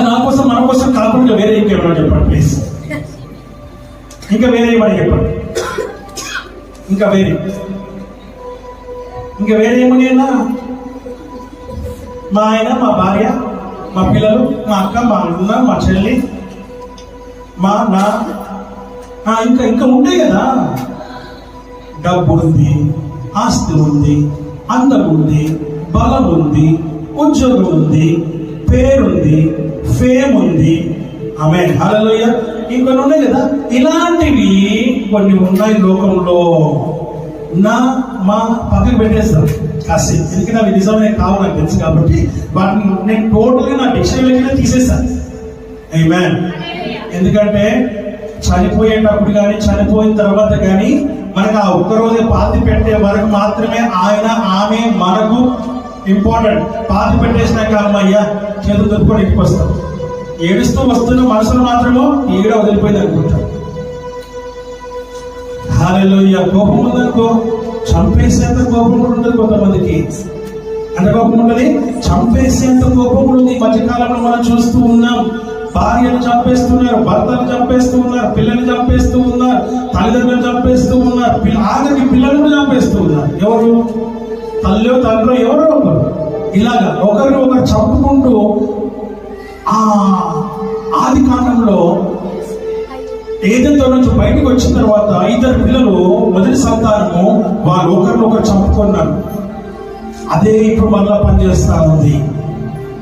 నా కోసం, మన కోసం కాకుండా వేరే ఇంకేమన్నా చెప్పండి ప్లీజ్. ఇంకా వేరే ఏమని చెప్పండి. ఇంకా వేరే ఏమని అన్నా, మా ఆయన, మా భార్య, మా పిల్లలు, మా అక్క, మా అన్న, మా చెల్లి, ఇంకా ఉంటాయి కదా. డబ్బు ఉంది, ఆస్తి ఉంది, అందం ఉంది, బలం ఉంది, ఉద్యోగం ఉంది, పేరుంది, ఫేమ్ ఉంది. ఆమేన్, హల్లెలూయా. ఇంకొన్ని ఉన్నాయి కదా. ఇలాంటివి కొన్ని ఉన్నాయి లోకంలో. మా పక్కకు పెట్టేస్తాం కాసేపు, ఎందుకంటే అవి నిజమే కావు నాకు తెలుసు కాబట్టి వాటిని నేను టోటల్గా నా డిక్షనరీలో తీసేస్తాను. ఆమేన్. ఎందుకంటే చనిపోయేటప్పుడు కానీ చనిపోయిన తర్వాత కానీ మనకు ఆ ఒక్కరోజే పాతి పెట్టే వరకు మాత్రమే ఆయన ఆమె మనకు ఇంపార్టెంట్. పాతి పెట్టేసినాక అమ్మయ్యా చేతులు దొరుకుని ఇంటికి వస్తాం. ఏడుస్తూ వస్తున్న మనసులు మాత్రము ఈడ వదిలిపోయింది అనుకుంటాం. హల్లెలూయా. కోపం ఉందనుకో చంపేసేంత కోపం కూడా ఉంటుంది కొంతమందికి. అంటే కోపం ఉంటుంది, చంపేసేంత కోపం కూడా ఉంది. ఈ మధ్యకాలంలో మనం చూస్తూ ఉన్నాం. భార్యను చంపేస్తున్నారు, భర్తను చంపేస్తూ ఉన్నారు, పిల్లల్ని చంపేస్తూ ఉన్నారు, తల్లిదండ్రులను చంపేస్తూ ఉన్నారు, ఆఖరికి పిల్లలను చంపేస్తూ ఉన్నారు. ఎవరు? తల్లి తండ్రి ఎవరో ఒకరు. ఇలాగా ఒకరిని ఒకరు చంపుకుంటూ ఆది కాండంలో ఏదైతే నుంచి బయటకు వచ్చిన తర్వాత ఇద్దరు పిల్లలు మొదటి సంతానము వారు ఒకరినొకరు చంపుకున్నారు. అదే ఇప్పుడు మళ్ళా పనిచేస్తా ఉంది.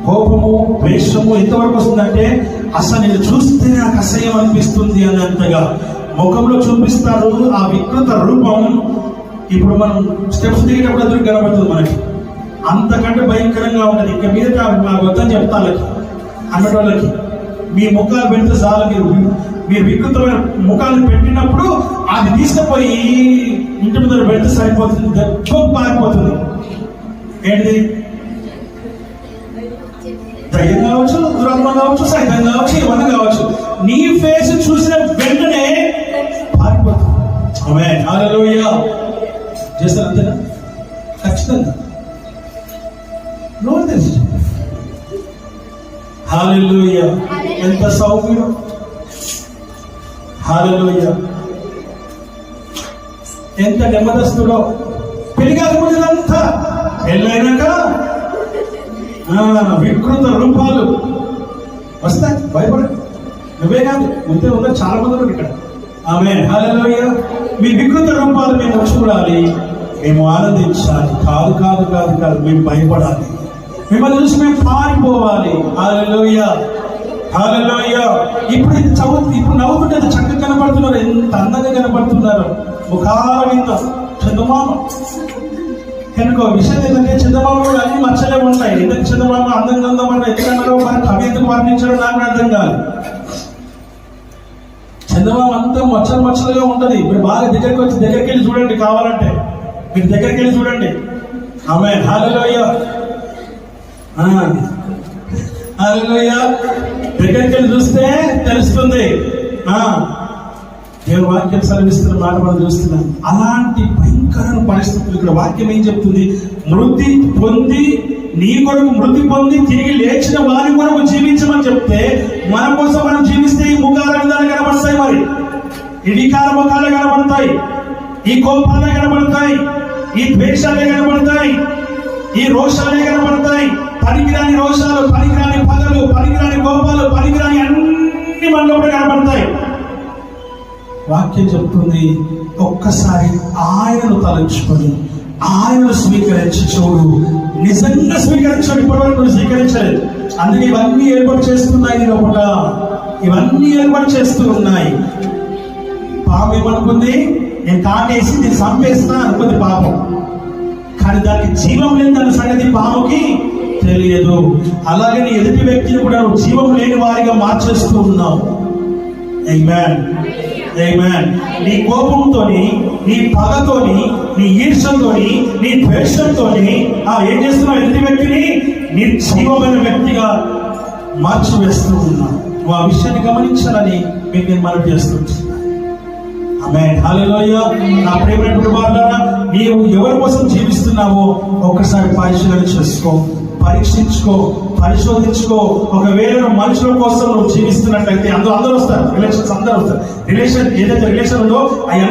కోపము, ద్వేషము ఎంతవరకు వస్తుందంటే అసలు నేను చూస్తే నాకు అసహ్యం అనిపిస్తుంది అని అంతగా ముఖంలో చూపిస్తారు. ఆ వికృత రూపం ఇప్పుడు మనం స్టెప్స్ దిగేటప్పుడు ఎదురు కనబడుతుంది మనకి. అంతకంటే భయంకరంగా ఉన్నది. ఇంకా మీద వద్దని చెప్తాళ్ళకి అన్నటోళ్ళకి మీ ముఖాలు పెడితే చాలు, మీరు వికృతమైన ముఖాలను పెట్టినప్పుడు అది తీసుకుపోయి ఇంటి ముందర పెడితే సరిపోతుంది, దెబ్బ పారిపోతుంది. ఏంటిది? ధైర్యం కావచ్చు, దురాత్మ కావచ్చు, సైతం కావచ్చు, ఏమన్నా కావచ్చు. నీ ఫేస్ చూసిన వెంటనే పారిపోతుంది. ఆమేన్, హల్లెలూయా. చేస్తారు అంతేనా? ఖచ్చితంగా నోరు తెలుసు. హల్లెలూయా. ఎంత సౌమ్యం. హల్లెలూయా. ఎంత నెమ్మదస్తుడో. పెరిగాకుంటుందంతా పెళ్ళైనాక వికృత రూపాలు వస్తాయి. భయపడ నువ్వే కాదు, ఉంటే ఉన్న చాలా మంది ఉన్నారు ఇక్కడ. ఆమేన్, హల్లెలూయా. మీ వికృత రూపాలు మేము చూడాలి, మేము ఆనందించాలి. కాదు కాదు కాదు కాదు మేము భయపడాలి. మిమ్మల్ని చూసి మేము పారిపోవాలి. హల్లెలూయా, హల్లెలూయా. ఇప్పుడు నవ్వుకుంటే ఎంత చక్కగా కనపడుతున్నారు, ఎంత అందంగా కనపడుతున్నారు. ముఖాల మీద చందమామ. కనుక విషయం ఏంటంటే చందమామలో అన్ని మచ్చలే ఉంటాయి. ఎందుకు చందమామ అందంగా ఉందామన్నా ఎందుకన్నారో మరి కవి ఎందుకు వర్ణించడం నాకు అర్థం కాదు. చందమామ అంతా మచ్చలుగా ఉంటది. మీరు బాగా దగ్గరికి వెళ్ళి చూడండి, కావాలంటే మీరు దగ్గరికి వెళ్ళి చూడండి. ఆమేన్, హల్లెలూయా, హల్లెలూయా. దగ్గరికి వెళ్ళి చూస్తే తెలుస్తుంది. నేను వాక్యం సెలవిస్తున్న మాట మనం చూస్తున్నాం. అలాంటి భయంకరమైన పరిస్థితులు ఇక్కడ వాక్యం ఏం చెప్తుంది? మృతి పొంది నీ కొరకు మృతి పొంది తిరిగి లేచిన వారి కొరకు జీవించమని చెప్తే మన కోసం మనం జీవిస్తే ఈ ముఖాల విధాలు కనబడతాయి. మరి ఈ వికార ముఖాలే కనబడతాయి, ఈ కోపాలే కనబడతాయి, ఈ ద్వేషాలే కనబడతాయి, ఈ రోషాలే కనబడతాయి. పనికిరాని రోషాలు, పనికిరాని పగలు, పనికిరాని కోపాలు, పనికిరాని అన్ని మనలో కూడా కనబడతాయి. వాక్యం చెప్తుంది, ఒక్కసారి ఆయనను తలంచుకొని ఆయనను స్వీకరించి చూడు. నిజంగా స్వీకరించాడు. ఇప్పటివరకు నువ్వు స్వీకరించలేదు. అందుకే ఇవన్నీ ఏర్పాటు చేస్తున్నాయి నీ లోపల. ఇవన్నీ ఏర్పాటు చేస్తూ ఉన్నాయి. పాపం ఏమనుకుంది? నేను కాటేసి నేను చంపేస్తున్నా అనుకుంది పాపం. కానీ దానికి జీవం లేదన్న సంగతి పాముకి తెలియదు. అలాగే నీ ఎదుటి వ్యక్తిని కూడా నువ్వు జీవం లేని వారిగా మార్చేస్తూ ఉన్నావు. ఆమేన్, ఆమేన్. నీ కోపంతోని, నీ పగతోని, నీ ఈర్ష్యతోని, నీ ద్వేషంతోని ఏం చేస్తున్నావు? ఎదుటి వ్యక్తిని నిర్జీవమైన వ్యక్తిగా మార్చివేస్తూ ఉన్నావు. నువ్వు ఆ విషయాన్ని గమనించాలని మీకు నేను మనవి చేస్తున్నాను. ఆమేన్, హల్లెలూయా. నా ప్రియమైనటువంటి వారులారా, నీవు ఎవరి కోసం జీవిస్తున్నావో ఒక్కసారి పరిశీలన చేసుకో, పరీక్షించుకో, పరిశోధించుకో. ఒకవేళ మనుషుల కోసం నువ్వు జీవిస్తున్నట్లయితే అందరూ వస్తారు. రిలేషన్స్ అందరూ వస్తారు. రిలేషన్ ఏదైతే రిలేషన్ ఉందో అవి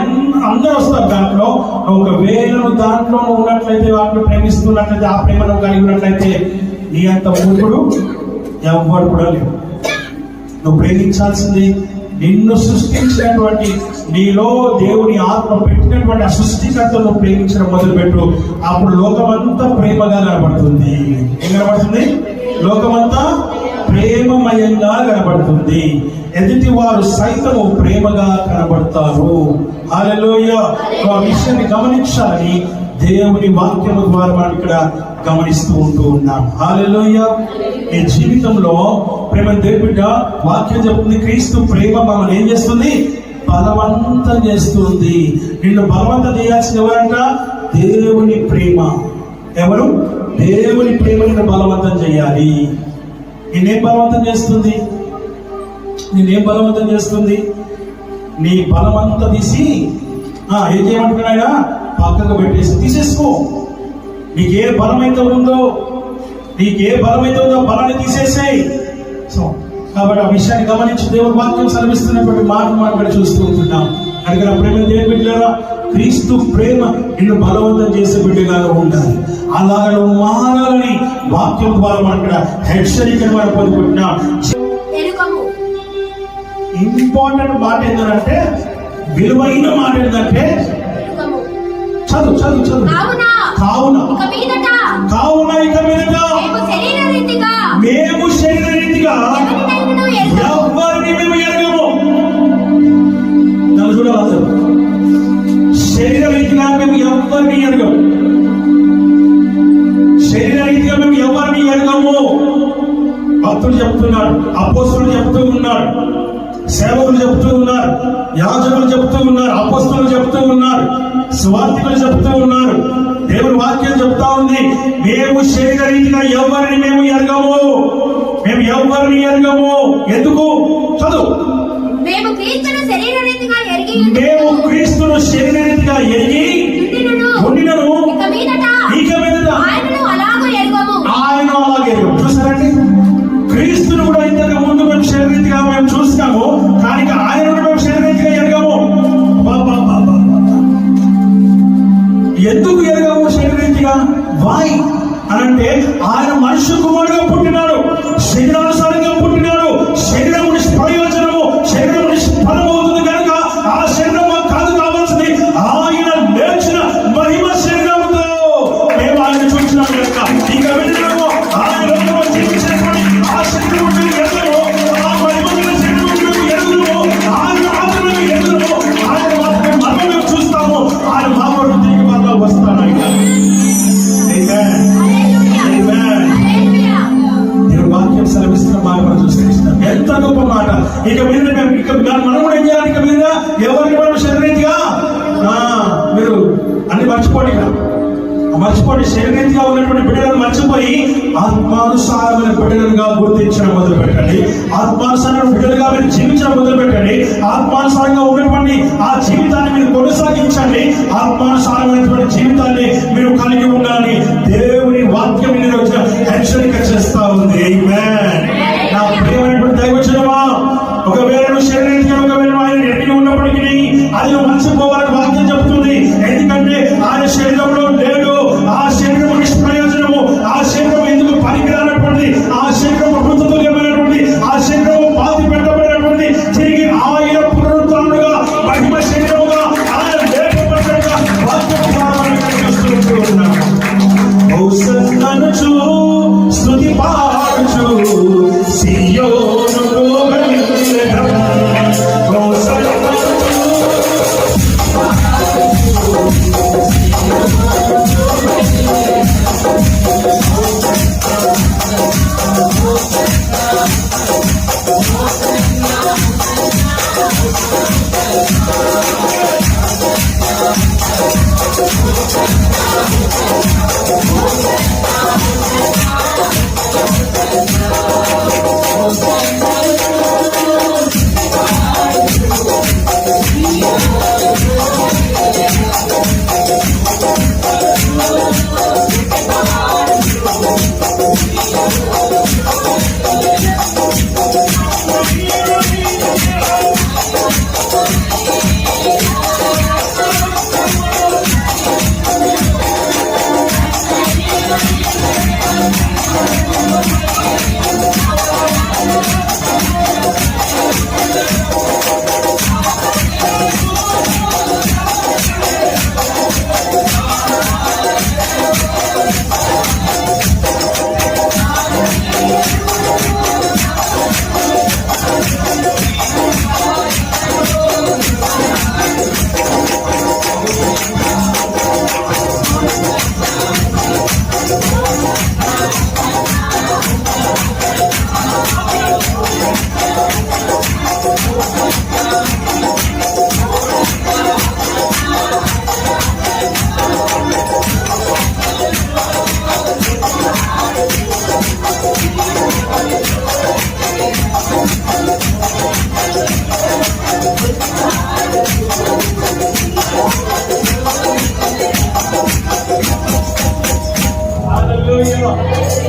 అందరూ వస్తారు. దాంట్లో ఒకవేళ నువ్వు దాంట్లో ఉన్నట్లయితే, వాటిని ప్రేమిస్తున్నట్లయితే, ఆ ప్రేమ నువ్వు కలిగి ఉన్నట్లయితే నీ అంత మూర్ఖుడు ఎవ్వడు కూడా లేవు. నువ్వు ప్రేమించాల్సింది నిన్ను సృష్టించినటువంటి, నీలో దేవుని ఆత్మ పెట్టినటువంటి ఆ సృష్టికర్తను ప్రేమించడం మొదలుపెట్టు. అప్పుడు లోకమంతా ప్రేమగా కనబడుతుంది. ఏం కనబడుతుంది? లోకమంతా ప్రేమమయంగా కనబడుతుంది. ఎదుటి వారు సైతము ప్రేమగా కనబడతారు. హల్లెలూయా. ఆ విషయాన్ని గమనించాలని దేవుని వాక్యము ద్వారా మనం ఇక్కడ గమనిస్తూ ఉంటూ ఉన్నాం. హల్లెలూయా. ఈ జీవితంలో ప్రేమ దేవుడ వాక్యం చెప్తుంది, క్రీస్తు ప్రేమ మమ్మల్ని ఏం చేస్తుంది? బలవంతం చేస్తుంది. నిన్ను బలవంతం చేయాల్సింది ఎవరంట? దేవుని ప్రేమ. ఎవరు? దేవుని ప్రేమ నిన్ను బలవంతం చేయాలి. నేనేం బలవంతం చేస్తుంది? నేనేం బలవంతం చేస్తుంది? నీ బలమంతా తీసి ఏం చేయమంటున్నాయా? పక్కకు పెట్టేసి తీసేసుకో. నీకే బలమైతే ఉందో, నీకే బలమైతే ఉందో బలాన్ని తీసేసేయి. సో కాబట్టి ఆ విషయాన్ని గమనించి దేవుని వాక్యం సెలవిస్తున్నటువంటి మాట మనం ఇక్కడ చూస్తూ ఉంటున్నాం. అడిగిన ప్రేమ దేవుని బిడ్డలారా, క్రీస్తు ప్రేమ నిన్ను బలవంతం చేసే బిడ్డగా ఉండాలి. అలాగే నువ్వు మారాలని వాక్యం ద్వారా మనం ఇక్కడ హెచ్చరికను మనం పొందుకుంటున్నాం. ఇంపార్టెంట్ మాట ఏంటంటే, విలువైన మాట ఏంటంటే, చదువు చదువు చదువు. కావున ఇక మీదట మేము శరీరరీతిగా ఎవరిని మేము ఎరగము. నన్ను చూడాలి. శరీరరీతిగా మేము ఎవరిని ఎరగము. శరీరరీతిగా మేము ఎవరిని ఎరగము. భక్తులు చెప్తున్నాడు, అపోస్తలులు చెప్తూ ఉన్నాడు, సేవకులు చెప్తూ ఉన్నారు, యాజకులు చెప్తూ ఉన్నారు, అపోస్తలులు చెప్తూ ఉన్నారు, సువార్తికులు చెప్తూ ఉన్నారు. దేవుని వాక్యం చెప్తా ఉంది, మేము శరీరరీతిగా ఎవరిని మేము ఎరగము. మేము ఎవరిని ఎరగము. ఎందుకు? చదువు. మేము క్రీస్తును శరీరరీతిగా ఎరిగి ఉండినను ఇక మీదట ఆయనను అలాగే ఎరుగము. చూసారండి, క్రీస్తును కూడా ఇంతకు ముందు మేము శరీరరీతిగా మేము చూస్తాము, కానీ ఆయన మేము శరీరరీతిగా ఎరగము. ఎందుకు ఎరగము శరీరరీతిగా? వై అనంటే ఆయన మనుష్య కుమారుడుగా పుట్టినాడు, శరీరానుసారంగా పుట్టినాడు. శరీరం నిష్ప్రయోజనము, శరీరం నిష్ఫలమవుతుంది కనుక ఆ శరీరం కాదు కావాల్సింది ఆయన లేచిన మహిమ శరీరంతో మేము ఆయన చూసినాం కనుక ఇక వెళ్ళినాము. ఆయన జీవించినటువంటి ఆ శరీరం ఎదురు, ఆ మహిమ శరీరం ఎదురు, ఆయన ఆత్మను ఎదురు, ఆయన మాత్రమే మనం చూస్తాము. ఆయన మామూలు తిరిగి మనలో వస్తాడు. దేవుడు వాక్యం సెలవిస్తున్న మాట మనం చూస్తున్నాం. ఎంత గొప్ప మాట. ఇక మీద మనం కూడా ఏం చేయాలి? ఇక మీద ఎవరికి మనం శరీరీతిగా మీరు అన్ని మర్చిపోండి. శరీరీతిగా ఉన్నటువంటి బిడ్డలను మర్చిపోయి ఆత్మానుసారమైన బిడ్డలుగా గుర్తించడం మొదలు పెట్టండి. ఆత్మానుసారమైన బిడ్డలుగా మీరు జీవించడం మొదలు పెట్టండి. ఆత్మానుసారంగా ఉన్నటువంటి ఆ జీవితాన్ని మీరు కొనసాగించండి. ఆత్మానుసారమైనటువంటి జీవితాన్ని మీరు కలిగి ఉండాలని దేవుని వాక్యం నేను హెచ్చరిక చేస్తా ఉంది. ఆమేన్. నా ప్రియమైనటువంటి దైవజనమా, ఒకవేళ నువ్వు శరీరీతిగా ఒకవేళ ఆయన ఎన్ని ఉన్నప్పటికీ అది నువ్వు మర్చిపోవాలని వాక్యం చెప్తుంది. ఎందుకంటే ఆయన శరీరంలో లేడు. ఆ శరీరం నిష్ప్రయోజనము. ఆ శరీరం ఎందుకు పనికిరానటువంటి, ఆ శరీరం మృతతుల్యమైనటువంటి, ఆ శరీరం పాతి పెట్టబడినటువంటి, తిరిగి ఆయన పునరుద్ధరణగా మహిమ శరీరముగా ఆయన లేపబడినట్టుగా వాక్యం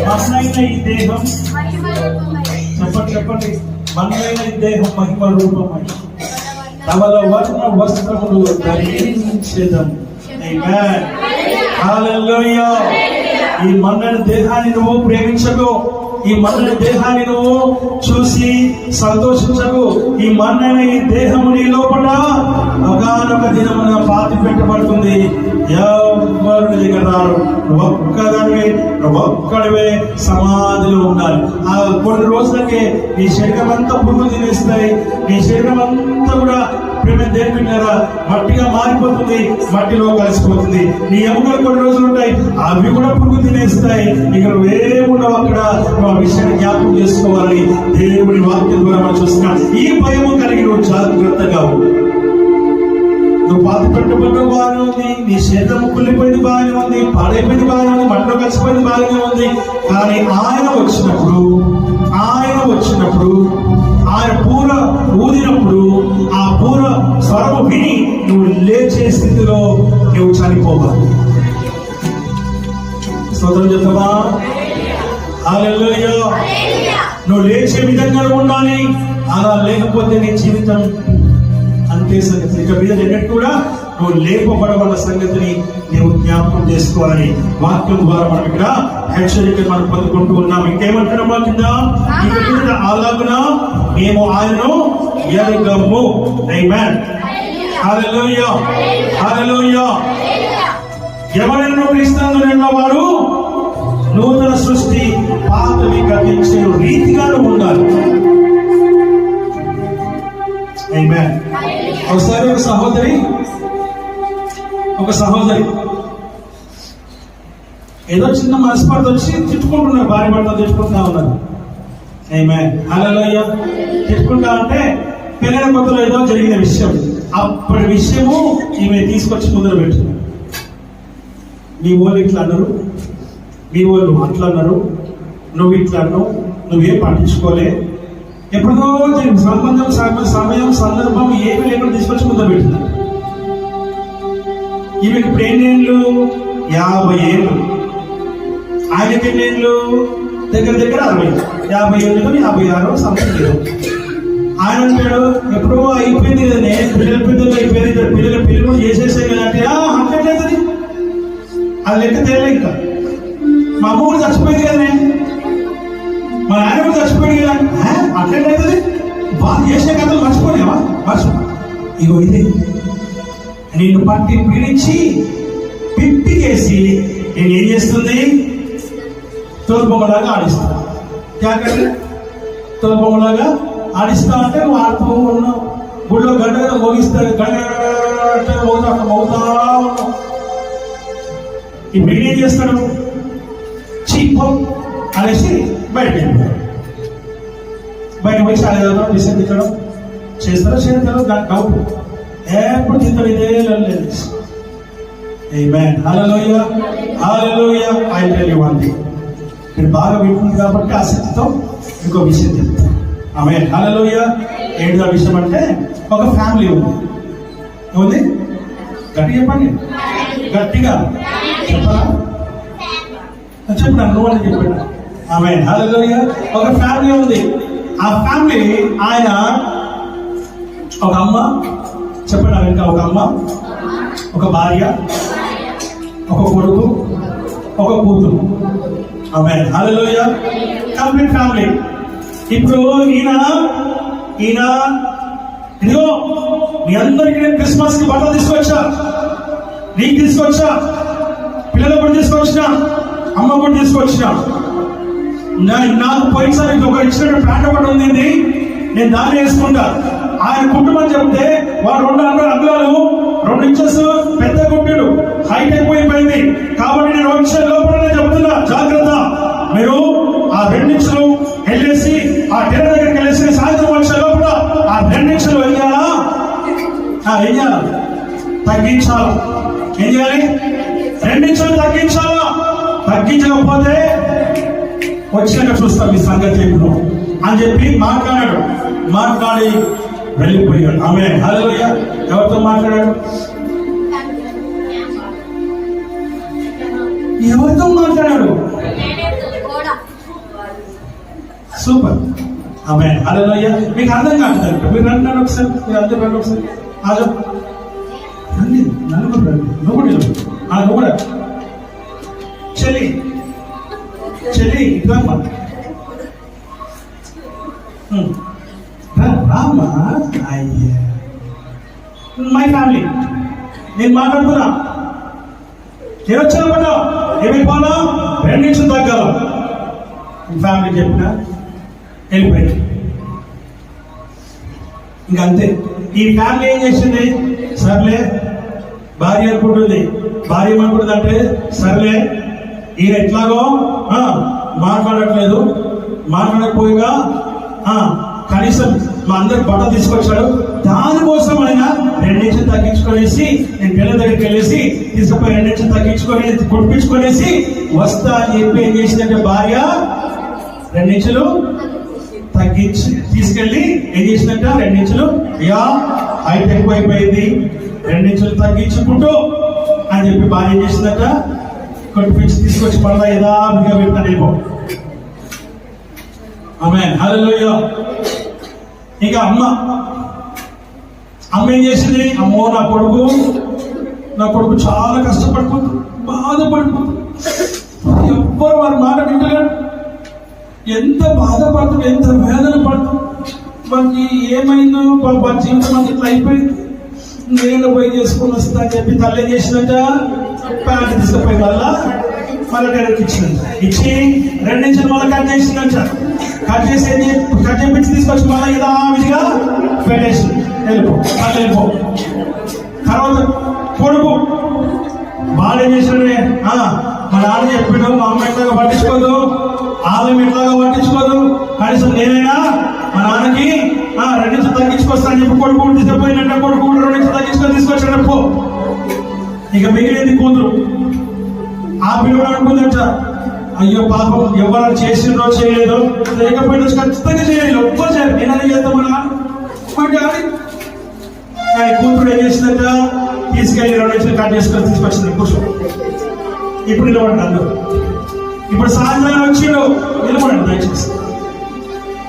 మన్నైన ఈ దేహం చెప్పండి మన్నైన ఈ దేహం మహిమ రూపమై ధవల వర్ణ వస్త్రములు ధరించెదం. ఆమేన్. హల్లెలూయా. ఈ మన్నైన దేహాన్ని నువ్వు ప్రేమించకు, ఈ మన్నైన దేహాన్ని నువ్వు చూసి సంతోషించకు. ఈ మన్నైన ఈ దేహము నీ లోపల ఒకనొక దినమున పాతి పెట్టబడుతుంది. ఎవరు నీ దగ్గర రారు. ఒక్కడివే సమాధిలో ఉండాలి. ఆ కొన్ని రోజులకే నీ శరీరం అంతా పురుగు తినేస్తాయి. నీ శరీరం అంతా కూడా దేనికిన్నారా మట్టిగా మారిపోతుంది, మట్టిలో కలిసిపోతుంది. నీ ఎముకలు కొన్ని రోజులు ఉంటాయి, అవి కూడా పురుగు తినేస్తాయి. ఇక నువ్వేముండవు అక్కడ. ఆ విషయాన్ని జ్ఞాపకం చేసుకోవాలని దేవుడి వాక్యం ద్వారా మనం చూస్తున్నాం. ఈ భయము కలిగి నువ్వు జాగ్రత్తగా నువ్వు పాతి పెట్టబడ్డ బాగానే ఉంది, నీ శరీరం కుళ్ళిపోయింది బాగానే ఉంది, పాడైపోయింది బాగానే ఉంది, మట్టిలో కలిసిపోయింది బాగానే ఉంది. కానీ ఆయన వచ్చినప్పుడు ఆయన పూర ఊదినప్పుడు ఆ పూర స్వరము విని నువ్వు లేచే స్థితిలో నువ్వు చనిపోవాలి. స్తోత్రం చెప్తావా? హల్లెలూయా. నువ్వు లేచే విధంగా ఉండాలి. అలా లేకపోతే నీ జీవితం అంతే సంగతి. ఇక మీద ఎన్నట్టు కూడా నువ్వు లేపబడవన్న సంగతిని నువ్వు జ్ఞాపకం చేసుకోవాలని వాక్యం ద్వారా మనం ఇక్కడ హెచ్చరిక మనం పొందుకుంటూ ఉన్నాం. ఇంకేమంటున్నాం కింద? ఇక మీద అలాగున మేము ఆయనను ఎరగము. ఆమేన్. హల్లెలూయా. హల్లెలూయా. ఎవరైనా క్రీస్తునందు వాడు నూతన సృష్టి, పాతవి గతించే రీతిగా ఉండాలి. ఆమేన్. ఒకసారి ఒక సహోదరి ఏదో చిన్న మనస్పర్ధ వచ్చి తిట్టుకుంటున్నారు, భార్య భర్త తిట్టుకుంటా ఉన్నారు. ఆమేన్. హల్లెలూయా. తిట్టుకుంటా అంటే పెళ్ళైన కొత్తలో ఏదో జరిగిన విషయం, అప్పటి విషయము ఈమె తీసుకొచ్చి ముందర పెట్టింది. మీ వాళ్ళు ఇట్లా అన్నారు, మీ వాళ్ళు అట్లా అన్నారు, నువ్వు ఇట్లా అన్నావు, నువ్వేం పట్టించుకోలే, ఎప్పుడో సంబంధం సమయం సందర్భం ఏమీ లేకుండా తీసుకొచ్చి ముందర పెట్టింది. ఈమెకి ఇప్పుడు ఎన్నేళ్ళు? 50 ఏళ్ళు. ఆయనకి ఎన్నేళ్ళు? దగ్గర 60. 50 ఏళ్ళు 56 సంవత్సరం లేదు. ఆయన అంటాడు ఎప్పుడో అయిపోయింది కదనే, పిల్లలు అయిపోయింది, పిల్లలు కూడా చేసేసే కదా అంటే అంటట్లేదని అది లెక్క తేలే. ఇంకా మా అమ్మ కూడా చచ్చిపోయింది కదనే, మా నాయన కూడా చచ్చిపోయింది కదా అట్లట్లయితుంది. వాళ్ళు చేసే కథలు మర్చిపోలేవా? ఇగో ఇది నిన్ను పట్టి పీడించి పిప్పికేసి నేను ఏం చేస్తుంది? తోలుబొమ్మలాగా ఆడిస్తా. తోలుబొమ్మలాగా ఆడిస్తా అంటే నువ్వు ఆడుతూ ఉన్నావు. గుడిలో గడ్డ మోగిస్తాడు, గడ్డ మోగుతా ఉన్నావు. ఇప్పుడు ఏం చేస్తాడు? చీపో అనేసి బయటకు వెళ్ళిపోయాడు. బయట పోయి సాయంత్రం డిసైడ్ తిట్టడం చేస్తారో చేయతారో దాని డౌట్. ఎప్పుడు తింటాడు ఇదే లేదు. Amen. Hallelujah. Hallelujah. I tell you one thing. మీరు బాగా వింటుంది కాబట్టి ఆసక్తితో ఇంకో విషయం చెప్తాను. ఆమేన్. హల్లెలూయా. ఏంటిదో విషయం అంటే ఒక ఫ్యామిలీ ఉంది. ఏముంది? గట్టిగా చెప్పండి, గట్టిగా చెప్పరా? చెప్పండి, నువ్వు అని చెప్పండి. ఆమేన్. హల్లెలూయా. ఒక ఫ్యామిలీ ఉంది. ఆ ఫ్యామిలీ ఆయన ఒక అమ్మ, చెప్పండి, ఇంకా ఒక అమ్మ, ఒక భార్య, ఒక కొడుకు, ఒక కూతురు. ఆమేన్. హల్లెలూయా. Complete family. ఇప్పుడు ఈయన ఇదిగో మీ అందరికీ నేను క్రిస్మస్ కి బట్టలు తీసుకొచ్చా, నీకు తీసుకొచ్చా, పిల్లలకు కూడా తీసుకొచ్చినా, అమ్మ కూడా తీసుకొచ్చినా. నాకు పోయినసారి ఒక ఇచ్చినట్టు ప్యాంట్ ఒకటి ఉంది, నేను దాన్ని వేసుకుంటా. ఆయన కుటుంబం చెప్తే వాడు 2 అంగుళాలు 2 ఇంచెస్ పెద్ద గుడ్డలు హైట్ అయిపోయింది. కాబట్టి నేను వచ్చే లోపలనే చెప్తున్నా, జాగ్రత్త. మీరు ఆ 2 ఇంచులు వెళ్ళేసి ఆ టెర దగ్గరికి వెళ్ళేసి సాయంత్రం వచ్చే లోపల ఆ 2 ఇంచులు వెయ్యాలా, తగ్గించాలా? ఏం చేయాలి? 2 ఇంచులు తగ్గించాలా? తగ్గించకపోతే వచ్చినాక చూస్తాం మీ సంగతి ఎప్పుడు అని చెప్పి మాట్లాడి వెళ్ళిపోయాడు. ఆమేన్. హల్లెలూయా. ఎవరితో మాట్లాడాడు? ఎవరితో మాట్లాడాడు? కూడా సూపర్. ఆమె హల్లెలూయా. మీకు అర్థం కాదు, మీరు రండి ఒకసారి, మీరు అందరూ రండి ఒకసారి. ఆజో రండి, నలుగురు రండి. నువ్వు కూడా చెల్లి చెల్లి రామ్మా, రామ్మా. అయ్యా మై ఫ్యామిలీ, నేను మాట్లాడుతున్నా. నేను వచ్చినప్పుడు ఏమైపోనా 2 నిమిషాలు తగ్గాల. ఫ్యామిలీ చెప్పిన వెళ్ళిపోయింది. ఇంక అంతే. ఈ ఫ్యామిలీ ఏం చేసింది? సర్లే, భార్య అనుకుంటుంది. భార్య ఏమనుకుంటుంది అంటే, సర్లే ఈయన ఎట్లాగో మాట్లాడట్లేదు, మాట్లాడకపోయిగా కనీసం మా అందరికి బట్టలు తీసుకొచ్చాడు, దానికోసం ఆయన 2 నిమిషాలు తగ్గించుకొనేసి, నేను పిల్లల దగ్గరికి వెళ్ళేసి తీసుకుపోయి 2 నిమిషాలు తగ్గించుకొని కుడిపించుకొనేసి వస్తా అని చెప్పి ఏం చేసిందంటే భార్య 2 నిమిషాలు తగ్గించి తీసుకెళ్ళి ఏం చేసిందంట, 2 నిమిషాలు అయ్యా హైట్ ఎక్కువ అయిపోయింది, 2 నిమిషాలు తగ్గించుకుంటూ అని చెప్పి భార్య ఏం చేసిందంట, కొట్టిపించి తీసుకొచ్చి పడదా యథావిధిగా పెడతానేమో. ఆమేన్ హల్లెలూయా. ఇంకా అమ్మ ఏం చేసింది? అమ్మో నా కొడుకు చాలా కష్టపడుతుంది, బాధపడుతుంది, ఎవ్వరు వారి మాట వింటలేడు, ఎంత బాధపడుతుంది, ఎంత వేదన పడుతుంది. మనకి ఏమైందో వారి జీవితం అంతా ఇట్లా అయిపోయింది, నేను పోయి చేసుకుని వస్తా అని చెప్పి తల్లి ఏం చేసిందంట, ప్యాంట్ తీసుకుపోయి మళ్ళీ డైరెక్ట్ ఇచ్చిందంట. ఇచ్చి 2 నిమిషాలు మళ్ళీ కట్ చేసిందంట. కట్ చేపించి తీసుకొచ్చి మళ్ళీ యథావిధిగా పెట్టేసి వెళ్ళిపో. తర్వాత కొడుకు బాగా ఏం చేశాడు, మా నాన్న చెప్పాడు మా అమ్మ ఎట్లాగా పట్టించుకోదు, ఆలయం ఎట్లాగా పట్టించుకోదు, కనీసం నేనైనా మా నాన్నకి 2 నిమిషాలు తగ్గించుకొస్తా అని చెప్పి కొడుకు తీసుకుపోయినట్ట. కొడుకు 2 నిమిషాలు తగ్గించుకొని తీసుకొచ్చాడు. పో. ఇక మిగిలింది కూతురు. ఆ పిల్లడు అనుకుందంట, అయ్యో పాపం ఎవరు చేసిండ్రో చేయలేదో, లేకపోయినా ఖచ్చితంగా చేయాలి, ఒక్కరు చేయాలి, నేనని చేద్దామన్నా మా డాడీ. కానీ కూతురు ఏం చేసిందంట, తీసుకెళ్ళి 2 నిమిషాలు కట్ చేసుకొని తీసుకొచ్చింది. కూర్చో, ఇప్పుడు నిలబడండి అందరూ. ఇప్పుడు సాయంత్రం వచ్చిండు, నిలబడండి దయచేసి.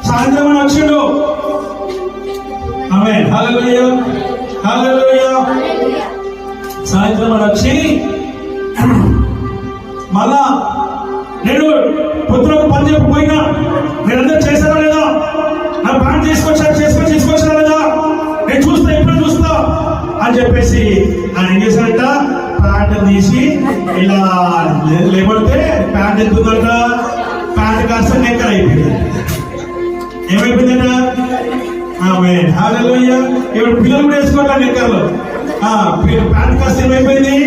సాయంత్రం వచ్చిండు. ఆమేన్ హల్లెలూయా హల్లెలూయా. సాయంత్రం వచ్చి మళ్ళా నేను పొద్దున పని చెప్పిపోయినా, మీరందరూ చేశారా లేదా, నా ప్యాంట్ తీసుకొచ్చారా లేదా, నేను చూస్తా, ఇప్పుడు చూస్తా అని చెప్పేసి ఆయన ఏం చేశాడంట, ప్యాంట్ తీసి ఇలా లేబడితే ప్యాంట్ ఎత్తుందంట, ప్యాంట్ కాస్త నెక్కర్ అయిపోయింది. ఏమైపోయిందంట? ఆమేన్ హల్లెలూయా. ఇప్పుడు పిల్లలు కూడా వేసుకోవాలి నెక్కర్లు. ప్యాంట్ కాస్త ఏమైపోయింది,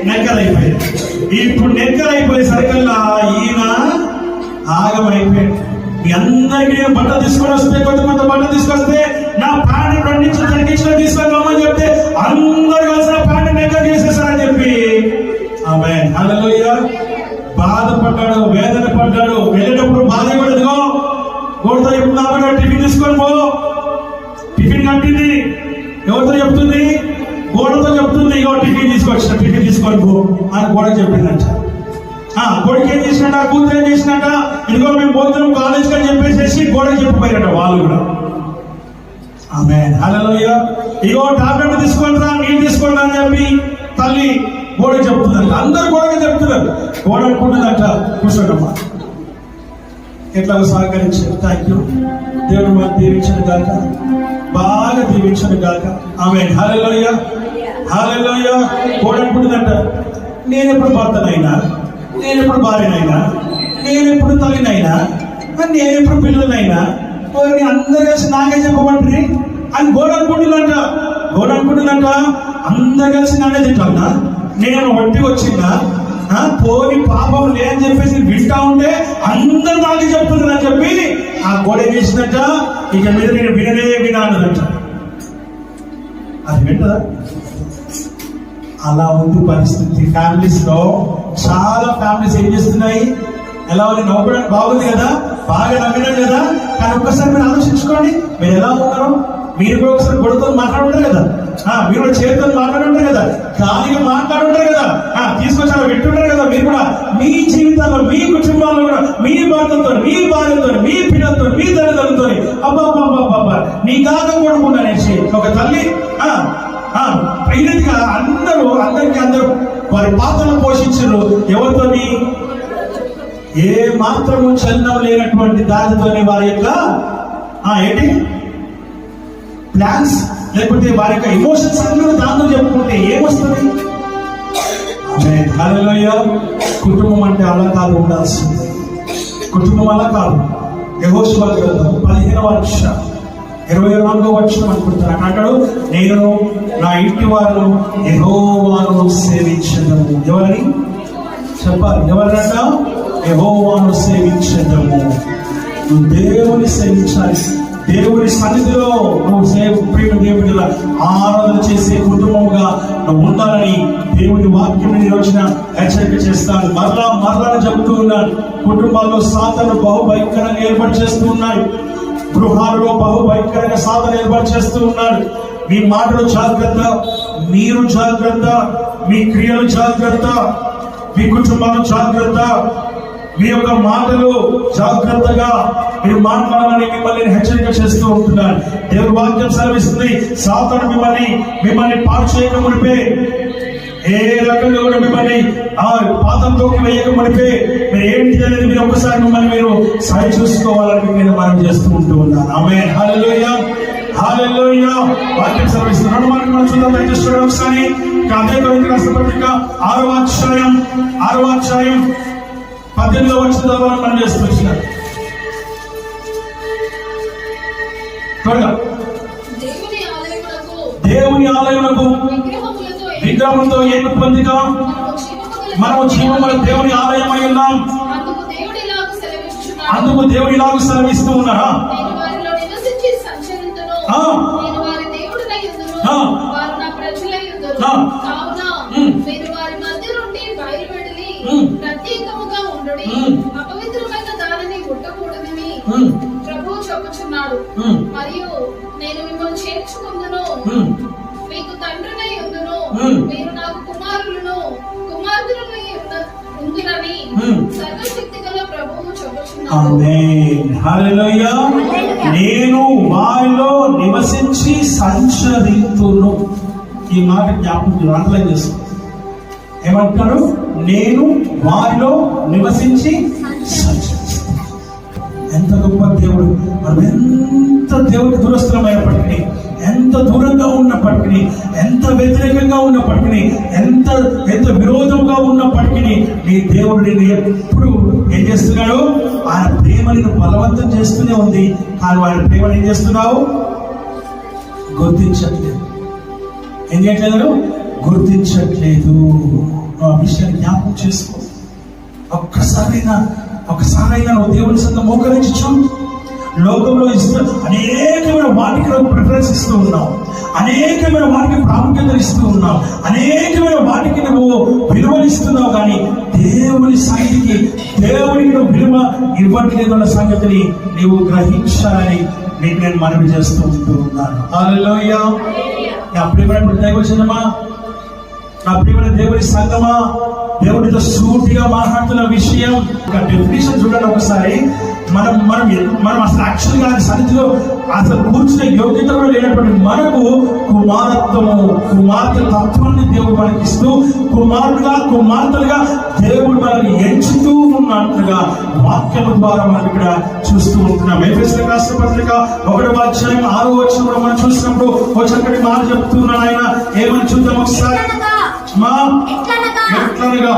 నెక్కర్ అయిపోయింది. ఇప్పుడు నెక్కర్ అయిపోయేసరికల్లా ఈయన ఆగమైపోయాడు. మీ అందరికీ నేను బట్టలు తీసుకొని వస్తే, కొంత బట్టలు తీసుకొస్తే నా ప్యాంట్ 2 నిమిషాలు తగ్గించుకొని తీసుకొని చెప్తే అందరు కలిసి నా ప్యాంట్ నెక్కర్ చేసేసారని చెప్పి ఆమేన్ హల్లెలూయా బాధపడ్డాడు, వేదన పడ్డాడు. వెళ్ళేటప్పుడు బాధ కూడా ఎదుగో గోడతో చెప్తున్నా, టిఫిన్ తీసుకొని పో. టిఫిన్ కట్టింది ఎవరితో చెప్తుంది? గోడతో చెప్తుంది, ఇగో టిఫిన్ తీసుకొచ్చిన, టిఫిన్ తీసుకొని పో అని గోడ చెప్పిందంట. కొడుకు ఏం చేసినట్ట, కూతురు ఏం చేసినట్ట, ఇదిగో మేము పోతున్నాం కాలేజ్కి అని చెప్పేసి గోడకి చెప్పిపోయారట వాళ్ళు కూడా. ఆమేన్ హల్లెలూయా. ఇగో టాబ్లెట్ తీసుకొని రా, నీళ్ళు తీసుకొని రా అని చెప్పి తల్లి గోడకి చెప్తుందంట. అందరు గోడకి చెప్తున్నారు. గోడ అనుకుంటుందంట, కూర్చోడమ్మా ఎట్లా సహకరించారు. Thank you. దేవుడు మాకు దీవించను గాక, బాగా దీవించను గాక. ఆమేన్ హల్లెలూయా హల్లెలూయా. గోడ అనుకుంటుందంట, నేను ఎప్పుడు భర్తనైనా, నేను ఎప్పుడు భార్యనైనా, నేను ఎప్పుడు తల్లినైనా, నేను ఎప్పుడు పిల్లలైనా, అందరూ కలిసి నాకే చెప్పమంటారు అని గోడ అనుకుంటుందంట. అందరు కలిసి నానే తింటానా, నేను ఒట్టి వచ్చిందా, పోని పాపం లేదని చెప్పేసి వింటా ఉంటే అందరు నాకే చెప్తున్నారు అని చెప్పి ఆ గోడ చేసినట్ట. ఇక మీద నేను వినా అన్నదంట. అది వింటదా? అలా ఉంది పరిస్థితి. ఫ్యామిలీస్ లో చాలా ఫ్యామిలీస్ ఏం చేస్తున్నాయి, ఎలా ఉంది, నవ్వుకోవడానికి బాగుంది కదా, బాగా నవ్వినాం కదా, కానీ ఒక్కసారి మీరు ఆలోచించుకోండి, మీరు ఎలా ఉన్నారు. మీరు కూడా ఒకసారి గొడవతో మాట్లాడుంటారు కదా, మీరు కూడా చేతితో మాట్లాడుంటారు కదా, ఖాళీగా మాట్లాడుంటారు కదా, తీసుకొచ్చి అలా పెట్టుంటారు కదా. మీరు కూడా మీ జీవితాల్లో, మీ కుటుంబాల్లో మీ భర్తతో, మీ భార్యతో, మీ పిల్లలతో, మీ తల్లిదండ్రులతో అబ్బా నీ కాక కొడుకుండా అనేసి ఒక తల్లి ఈ రీతిగా అందరూ వారి పాత్రను పోషించారు. ఎవరితోని? ఏ మాత్రము చలనం లేనటువంటి దానితోనే వారి యొక్క ఏంటి ప్లాన్స్, లేకపోతే వారి యొక్క ఎమోషన్స్ అందరూ దాంతో చెప్పుకుంటే ఏమొస్తుంది? హల్లెలూయా. కుటుంబం అంటే అలా కాదు ఉండాల్సింది. కుటుంబం అలా కాదు. యెహోషువ గ్రంథం 15వ అధ్యాయం 24వ వచనం అనుకుంటాను. అంటాడు, నేను నా ఇంటి వారు యెహోవాను సేవించదము. ఎవరని చెప్పాలి? ఎవరట? యెహోవాను సేవించదము. నువ్వు దేవుని సేవించాలి. దేవుని సన్నిధిలో నువ్వు ప్రేమ దేవుడిగా ఆరాధన చేసే కుటుంబముగా నువ్వు ఉండాలని దేవుని వాక్యం ఈ రోజున హెచ్చరిక చేస్తాను. మరలా చెబుతూ ఉన్నాను. కుటుంబాల్లో సాధన బహుభయంకరంగా ఏర్పాటు చేస్తూ ఉన్నాయి. గృహాలలో బహుభయంకరంగా సాధన ఏర్పాటు చేస్తూ ఉన్నాడు. మీ మాటలు జాగ్రత్త, మీరు జాగ్రత్త, మీ క్రియలు జాగ్రత్త, మీ కుటుంబాలు జాగ్రత్త, మీ యొక్క మాటలు జాగ్రత్తగా మీరు మాట్లాడాలని మిమ్మల్ని హెచ్చరిక చేస్తూ ఉంటున్నాను. దేవుని వాక్యం సెలవిస్తుంది, సాతాను మిమ్మల్ని పాడు చేయక మునిపే, ఏ రకంగా కూడా మిమ్మల్ని పాదంలోకి వేయక మునిపే మీరు ఏంటి అనేది మీరు ఒకసారి మిమ్మల్ని మీరు సరి చూసుకోవాలని నేను మనం చేస్తూ ఉంటూ ఉన్నాను. ఆమేన్. హల్లెలూయా, హల్లెలూయా. వాక్యం సెలవిస్తున్నాడు. మనం చూద్దాం దయచేసి ఒకసారి. అదే కొరింథీ రాసిన పత్రిక 6వ అధ్యాయం 18వ వచనం ద్వారా మనం చేస్తూ వచ్చినారు. త్వరగా. దేవుని ఆలయమునకు విగ్రహములతో ఏక పొందిక మనము జీవముల దేవుని ఆలయం అయి ఉన్నాం. అందుకు దేవుడు ఇలాగ సెలవిస్తూ ఉన్నారా? అపవిత్రమైన దానిని ముట్టకూడదని ప్రభువు చెప్పుచున్నాడు. మరియు నేను మిమ్మల్ని చేర్చుకుందును, మీకు తండ్రినై ఉందును, మీరు నాకు కుమారులని ఉందురని సర్వశక్తి గల ప్రభువు చెప్పుచున్నాడు. ఆమేన్. హల్లెలూయా. నేను వారిలో నివసించి సంచరింతును. ఈ మాట జ్ఞాపకం అండర్లైన్ చేసుకో. ఏమంటారు? నేను వారిలో నివసించి సంచరిస్తాను. ఎంత గొప్ప దేవుడు! మనం ఎంత దేవుడి దురస్థలమైనప్పటికీ, ఎంత దూరంగా ఉన్నప్పటికీ, ఎంత వ్యతిరేకంగా ఉన్నప్పటికీ, ఎంత విరోధంగా ఉన్నప్పటికీ నీ దేవుడు నేను ఎప్పుడు ఏం చేస్తున్నాడు? ఆయన ప్రేమని బలవంతం చేస్తూనే ఉంది. కానీ ఆయన ప్రేమను ఏం చేస్తున్నావు? గుర్తించట్లేదు. ఏం చేయట్లేదు? గుర్తించట్లేదు. ఆ విషయాన్ని జ్ఞాపకం చేసుకో. ఒక్కసారైనా నువ్వు దేవుని సంత మోకరించి చూడు. లోకంలో అనేకమైన వాటికి ప్రిఫరెన్స్ ఇస్తూ ఉన్నావు, అనేకమైన వాటికి ప్రాముఖ్యత ఇస్తూ ఉన్నావు, అనేకమైన వాటికి నువ్వు విలువనిస్తున్నావు. కానీ దేవుని సన్నిధికి, దేవుడికి నువ్వు విలువ ఇవ్వట్లేదు అన్న సంగతిని నీవు గ్రహించాలని నీకు నేను మనవి చేస్తూ ఉంటూ ఉన్నాను. హల్లెలూయా. నా ప్రియమైన దైవజనమా, నా ప్రియమైన దేవుని సంగమా, దేవుడితో సూటిగా మాట్లాడుతున్న విషయం డెఫినేషన్ చూడండి ఒకసారి. మనం అసలు యాక్చువల్గా సన్నిధిలో అసలు కూర్చునే యోగ్యత కూడా లేనటువంటి మనకు కుమార్తె తత్వాన్ని దేవుడు మనకి ఇస్తూ, కుమార్తెలుగా దేవుడు మనల్ని ఎంచుతూ ఉన్నట్లుగా వాక్యం ద్వారా మనం ఇక్కడ చూస్తూ ఉంటున్నాం. ఎఫెసీయులకు రాసిన పత్రిక 1వ అధ్యాయం 6వ వచనంలో మనం చూసినప్పుడు ఒక చక్కటి మాట చెప్తున్నాను. ఆయన ఏమని చూద్దాం ఒకసారి. ఎట్లనగా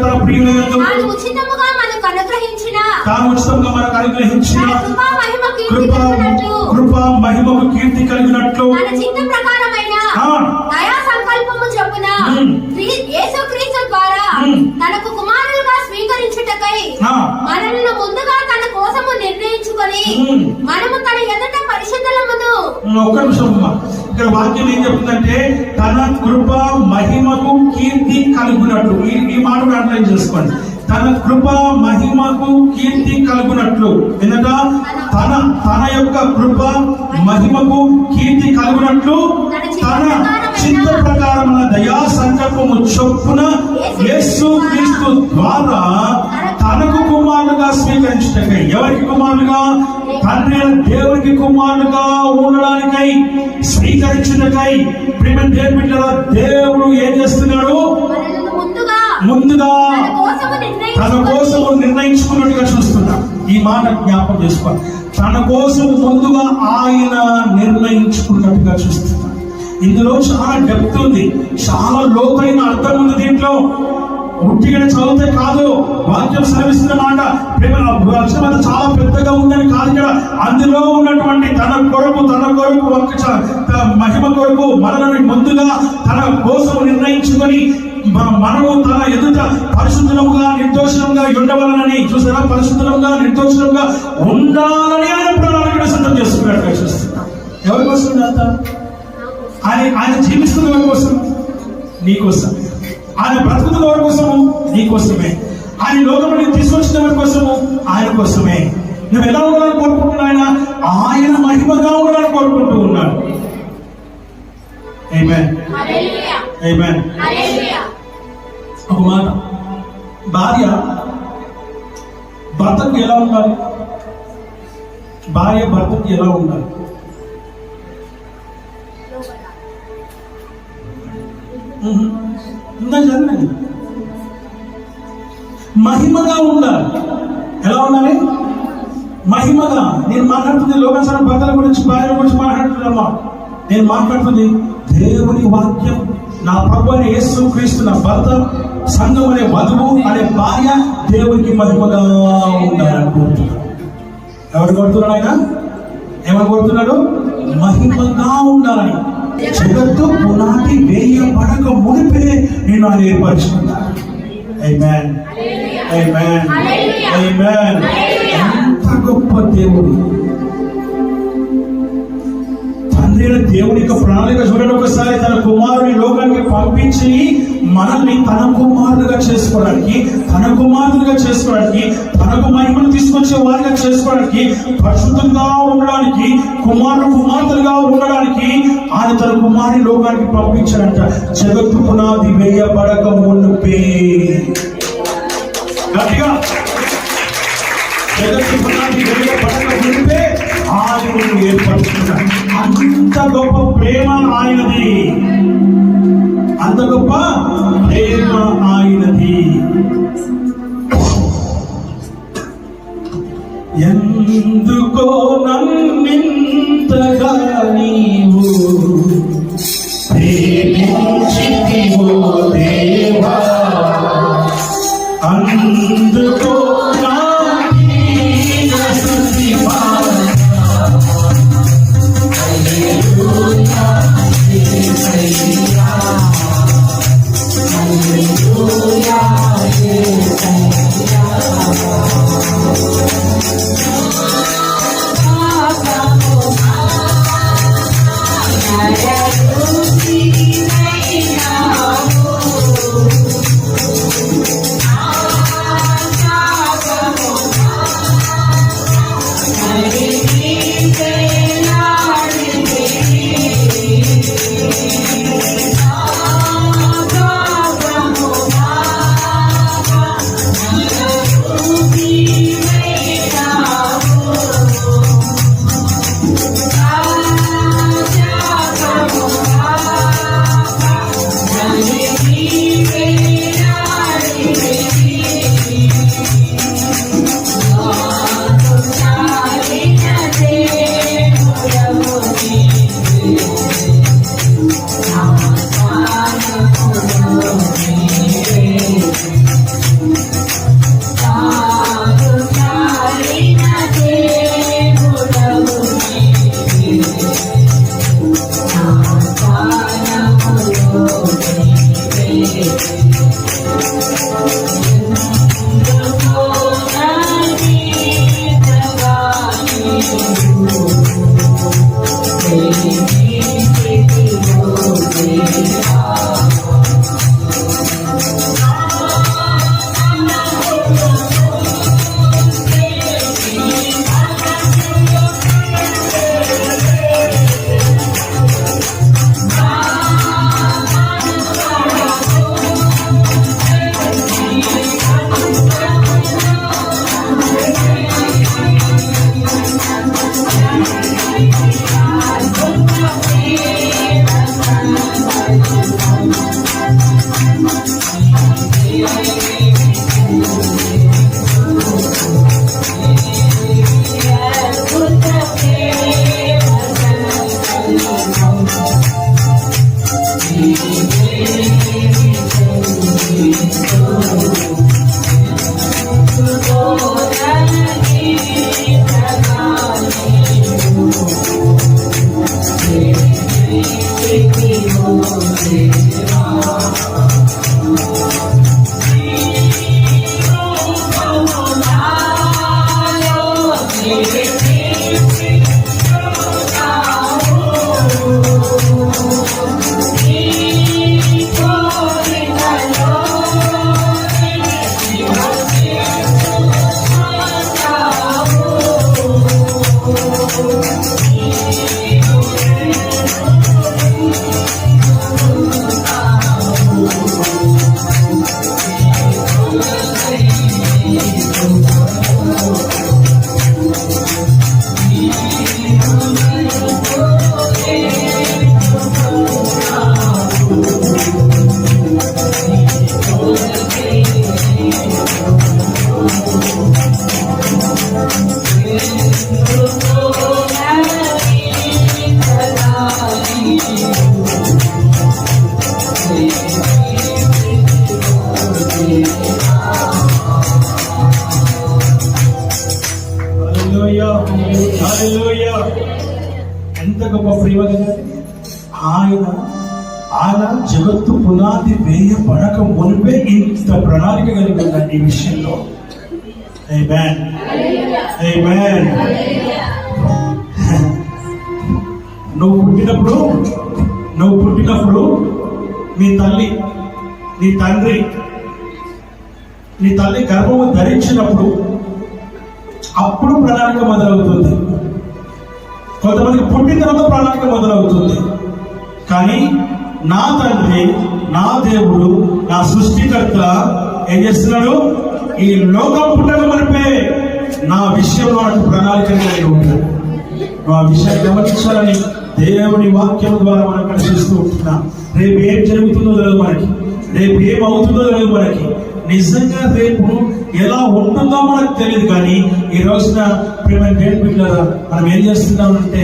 తన ప్రియుని యందు తాను ఉచితంగా మనకు అనుగ్రహించిన కృప మహిమకు కీర్తి కలిగినట్లు దయా సంకల్పము చొప్పున యేసుక్రీస్తు ద్వారా తనకు కుమారులుగా స్వీకరించుటకై మనల్ని ముందుగా తన కోసము నిర్ణయించుకొని మనము తన ఎదుట పరిశుద్ధులమును. ఒక్క నిమిషం. ఇక్కడ వాక్యం ఏం చెప్తుందంటే తన కృప మహిమకు కీర్తి కలుగునట్లు. ఈ మాట అండర్లైన్ చేసుకోండి. తన కృప మహిమకు కీర్తి కలుగునట్లు. ఎందుకంటే తన యొక్క కృప మహిమకు కీర్తి కలుగునట్లు తన చిత్త ప్రకారమైన దయా సంకల్పము చొప్పున యేసు యేసు క్రీస్తు ద్వారా తనకు కుమారులుగా స్వీకరించుటకై. ఎవరికి కుమారులుగా? తండ్రి అయిన దేవునికి కుమారులుగా ఉండడానికై, స్వీకరించుటకై. ప్రియమైన దేవుని బిడ్డలారా, దేవుడు ఏం చేస్తున్నాడు? ముందుగా తన కోసం నిర్ణయించుకున్నట్టుగా చూస్తున్నా. ఈ మాట జ్ఞాపకం చేసుకోవాలి. తన కోసం ముందుగా ఆయన నిర్ణయించుకున్నట్టుగా చూస్తున్నా. ఇందులో చాలా డెప్త్ ఉంది, చాలా లోతైన అర్థం ఉంది. దీంట్లో ఉట్టిగా చదివితే కాదు, వాక్యం సెలవిస్తున్న మాట. అక్షరం అంతా చాలా పెద్దగా ఉందని కాదు ఇక్కడ. అందులో ఉన్నటువంటి తన కొరకు మహిమ కొరకు మనల్ని ముందుగా తన కోసం నిర్ణయించుకొని మనము తన ఎదుట పరిశుద్ధులముగా నిర్దోషంగా ఉండవాలని చూసారా? పరిశుద్ధులంగా నిర్దోషంగా ఉండాలని ఆయన ప్రణాళిక సిద్ధం చేసుకున్నట్టుగా చూస్తున్నా. ఎవరి కోసం అంతా? ఆయన జీవిస్తున్న ఎవరి కోసం? నీ కోసం. ఆయన బ్రతుకుతున్న ఎవరి కోసము? నీ కోసమే. ఆయన లోకంలో తీసుకొచ్చిన ఎవరి కోసము? ఆయన కోసమే. నువ్వు ఎలా ఉండాలని కోరుకుంటున్నా? ఆయన మహిమగా ఉండాలని కోరుకుంటూ ఉన్నాడు. ఆమేన్, ఆమేన్. ఒక మాట, భార్య భర్తకు ఎలా ఉండాలి? భార్య భర్తకు ఎలా ఉండాలి? చదివింది మహిమగా ఉండాలి. ఎలా ఉండాలి? మహిమగా. నేను మాట్లాడుతుంది లోకాచార భర్తల గురించి, భార్యల గురించి మాట్లాడుతున్నామా? నేను మాట్లాడుతుంది దేవుని వాక్యం. నా ప్రభు అనే యేసు క్రీస్తు నా భర్త, సంఘం అనే వధువు అనే భార్య దేవునికి మహిమగా ఉండాలని కోరుతున్నాడు. ఎవరు కోరుతున్నాడు? ఆయన ఏమని కోరుతున్నాడు? మహిమగా ఉండాలని. జగత్తు పునాది వేయబడక మునిపే నేను ఆయన ఏర్పరుచుకున్నాను. ఆమేన్, ఆమేన్, ఆమేన్. ఎంత గొప్ప దేవుడు! తండ్రి అయిన దేవుని యొక్క ప్రణాళిక చూడండి ఒకసారి. తన కుమారుని లోకానికి పంపించి మనల్ని తన కుమారులుగా చేసుకోవడానికి, తనకు మహిమను తీసుకొచ్చే వారిగా చేసుకోవడానికి, పరిశుద్ధంగా ఉండడానికి, కుమార్తెలుగా ఉండడానికి ఆయన తన కుమారుని లోకానికి పంపించాడంట. జగత్తు పునాది వేయబడక మునుపే. గట్టిగా, జగత్తు పునాది వేయబడక మునుపే ఆయన ఏర్పడుతున్నాడు. అంత గొప్ప ప్రేమ ఆయనది, అంత గొప్ప ప్రేమ ఆయనది. ఎందుకో నన్నింతగా నీవు ప్రేమించితివో దేవా, అందుకో హల్లెలూయా. ఎంత గొప్ప ప్రేమ కదా. ఆయన జగత్తు పునాది వేయబడక మునిపే ఇంత ప్రణాళిక కలిగిందండి ఈ విషయంలో. ఆమేన్, ఆమేన్. నువ్వు పుట్టినప్పుడు నీ తల్లి నీ తండ్రి నీ తల్లి గర్భము ధరించినప్పుడు అప్పుడు ప్రణాళిక మొదలవుతుంది. కొంతమందికి పుట్టిన తర్వాత ప్రణాళిక మొదలవుతుంది. కానీ నా తండ్రి, నా దేవుడు, నా సృష్టికర్త ఏం చేస్తున్నాడు? ఈ లోకం పుట్టక మునిపే నా విషయంలో నాకు ప్రణాళిక కలిగి ఉంటాడు. నువ్వు ఆ విషయాన్ని గమనించాలని దేవుని వాక్యం ద్వారా మనం కనిపిస్తూ ఉంటున్నాం. రేపు ఏం జరుగుతుందో తెలియదు మనకి, రేపు ఏం అవుతుందో తెలియదు మనకి. నిజంగా రేపు ఎలా ఉంటుందో మనకు తెలియదు. కానీ ఈ రోజున ప్రియమైన దేవుని బిడ్డలారా, మనం ఏం చేస్తున్నామంటే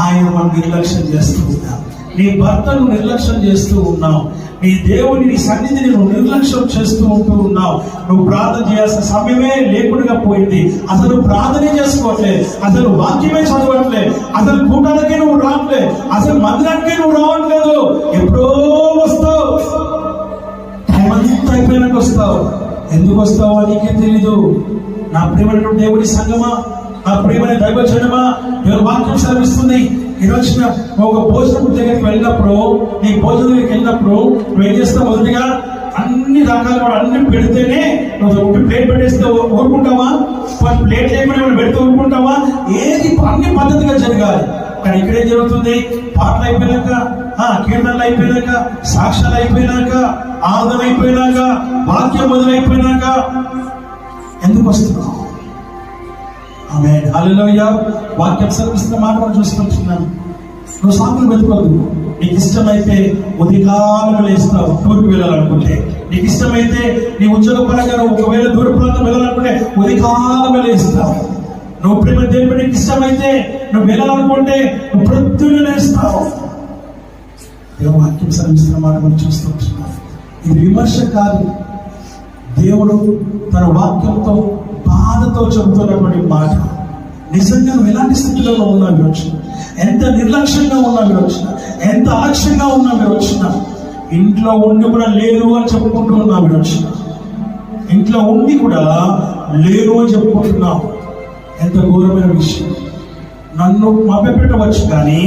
ఆయన మనం నిర్లక్ష్యం చేస్తూ ఉన్నాం. నీ భర్తను నిర్లక్ష్యం చేస్తూ ఉన్నావు. నీ దేవుని, నీ సన్నిధిని నువ్వు నిర్లక్ష్యం చేస్తూ ఉంటూ ఉన్నావు. నువ్వు ప్రార్థన చేయాల్సిన సమయమే లేకుండా పోయింది. అసలు ప్రార్థనే చేసుకోవట్లే, అసలు వాక్యమే చదవట్లే, అసలు కూటాలకే నువ్వు రావట్లే, అసలు మందిరానికే నువ్వు రావట్లేదు. ఎప్పుడో వస్తావు, టైం అంతా అయిపోయినాక వస్తావు. ఎందుకు వస్తావో నీకే తెలీదు. నా ప్రియమైన దేవుడి సంగమా, నా ప్రియమైన దైవజనమా, దేవుని వాక్యం సెలవిస్తుంది. ఈ రోజున ఒక భోజనం దగ్గరికి వెళ్ళినప్పుడు, నీ భోజనం దగ్గరికి వెళ్ళినప్పుడు నువ్వు ఏం చేస్తావు? మొదటిగా అన్ని రకాల అన్ని పెడితేనే నువ్వు ప్లేట్ పెట్టేస్తే ఊరుకుంటావా? ప్లేట్ లేకుండా పెడితే ఊరుకుంటావా? ఏది అన్ని పద్ధతిగా జరగాలి. కానీ ఇక్కడేం జరుగుతుంది? పాటలు అయిపోయినాక, కీర్తనలు అయిపోయినాక, సాక్ష్యాలు అయిపోయినాక, ఆరాధన అయిపోయినాక, వాక్యం మొదలైపోయినాక ఎందుకు వస్తున్నావు? ఆమేన్, హల్లెలూయా. వాక్యం సెలవిస్తున్న మాట మనం చూసుకుంటున్నాను. నువ్వు సాకులు వెతుకోవద్దు. నీకు ఇష్టమైతే ఉదయకాలం లేస్తావు టూర్కి వెళ్ళాలనుకుంటే, నీకు ఇష్టమైతే నీ ఉద్యోగ పరంగా నువ్వు ఒకవేళ దూర ప్రాంతం వెళ్ళాలనుకుంటే ఉదయకాలం లేస్తావు. నువ్వు ప్రేమ దేవుడు నీకు ఇష్టమైతే నువ్వు వెళ్ళాలనుకుంటే నువ్వు ప్రొద్దున లేస్తావు. వాక్యం సెలవిస్తున్న మాట మనం చూస్తుంటున్నాం. ఇది విమర్శ కాదు. దేవుడు తన వాక్యంతో బాధతో చెబుతున్నటువంటి మాట. నిజంగా నువ్వు ఎలాంటి స్థితిలో ఉన్నావు వచ్చిన, ఎంత నిర్లక్ష్యంగా ఉన్నావు వచ్చిన, ఎంత అలక్ష్యంగా ఉన్నావు వచ్చిన, ఇంట్లో ఉండి కూడా లేదు అని చెప్పుకుంటూ ఉన్నావు వచ్చిన, ఇంట్లో ఉండి కూడా లేరు అని చెప్పుకుంటున్నావు. ఎంత ఘోరమైన విషయం. నన్ను మభ్యపెట్టవచ్చు కానీ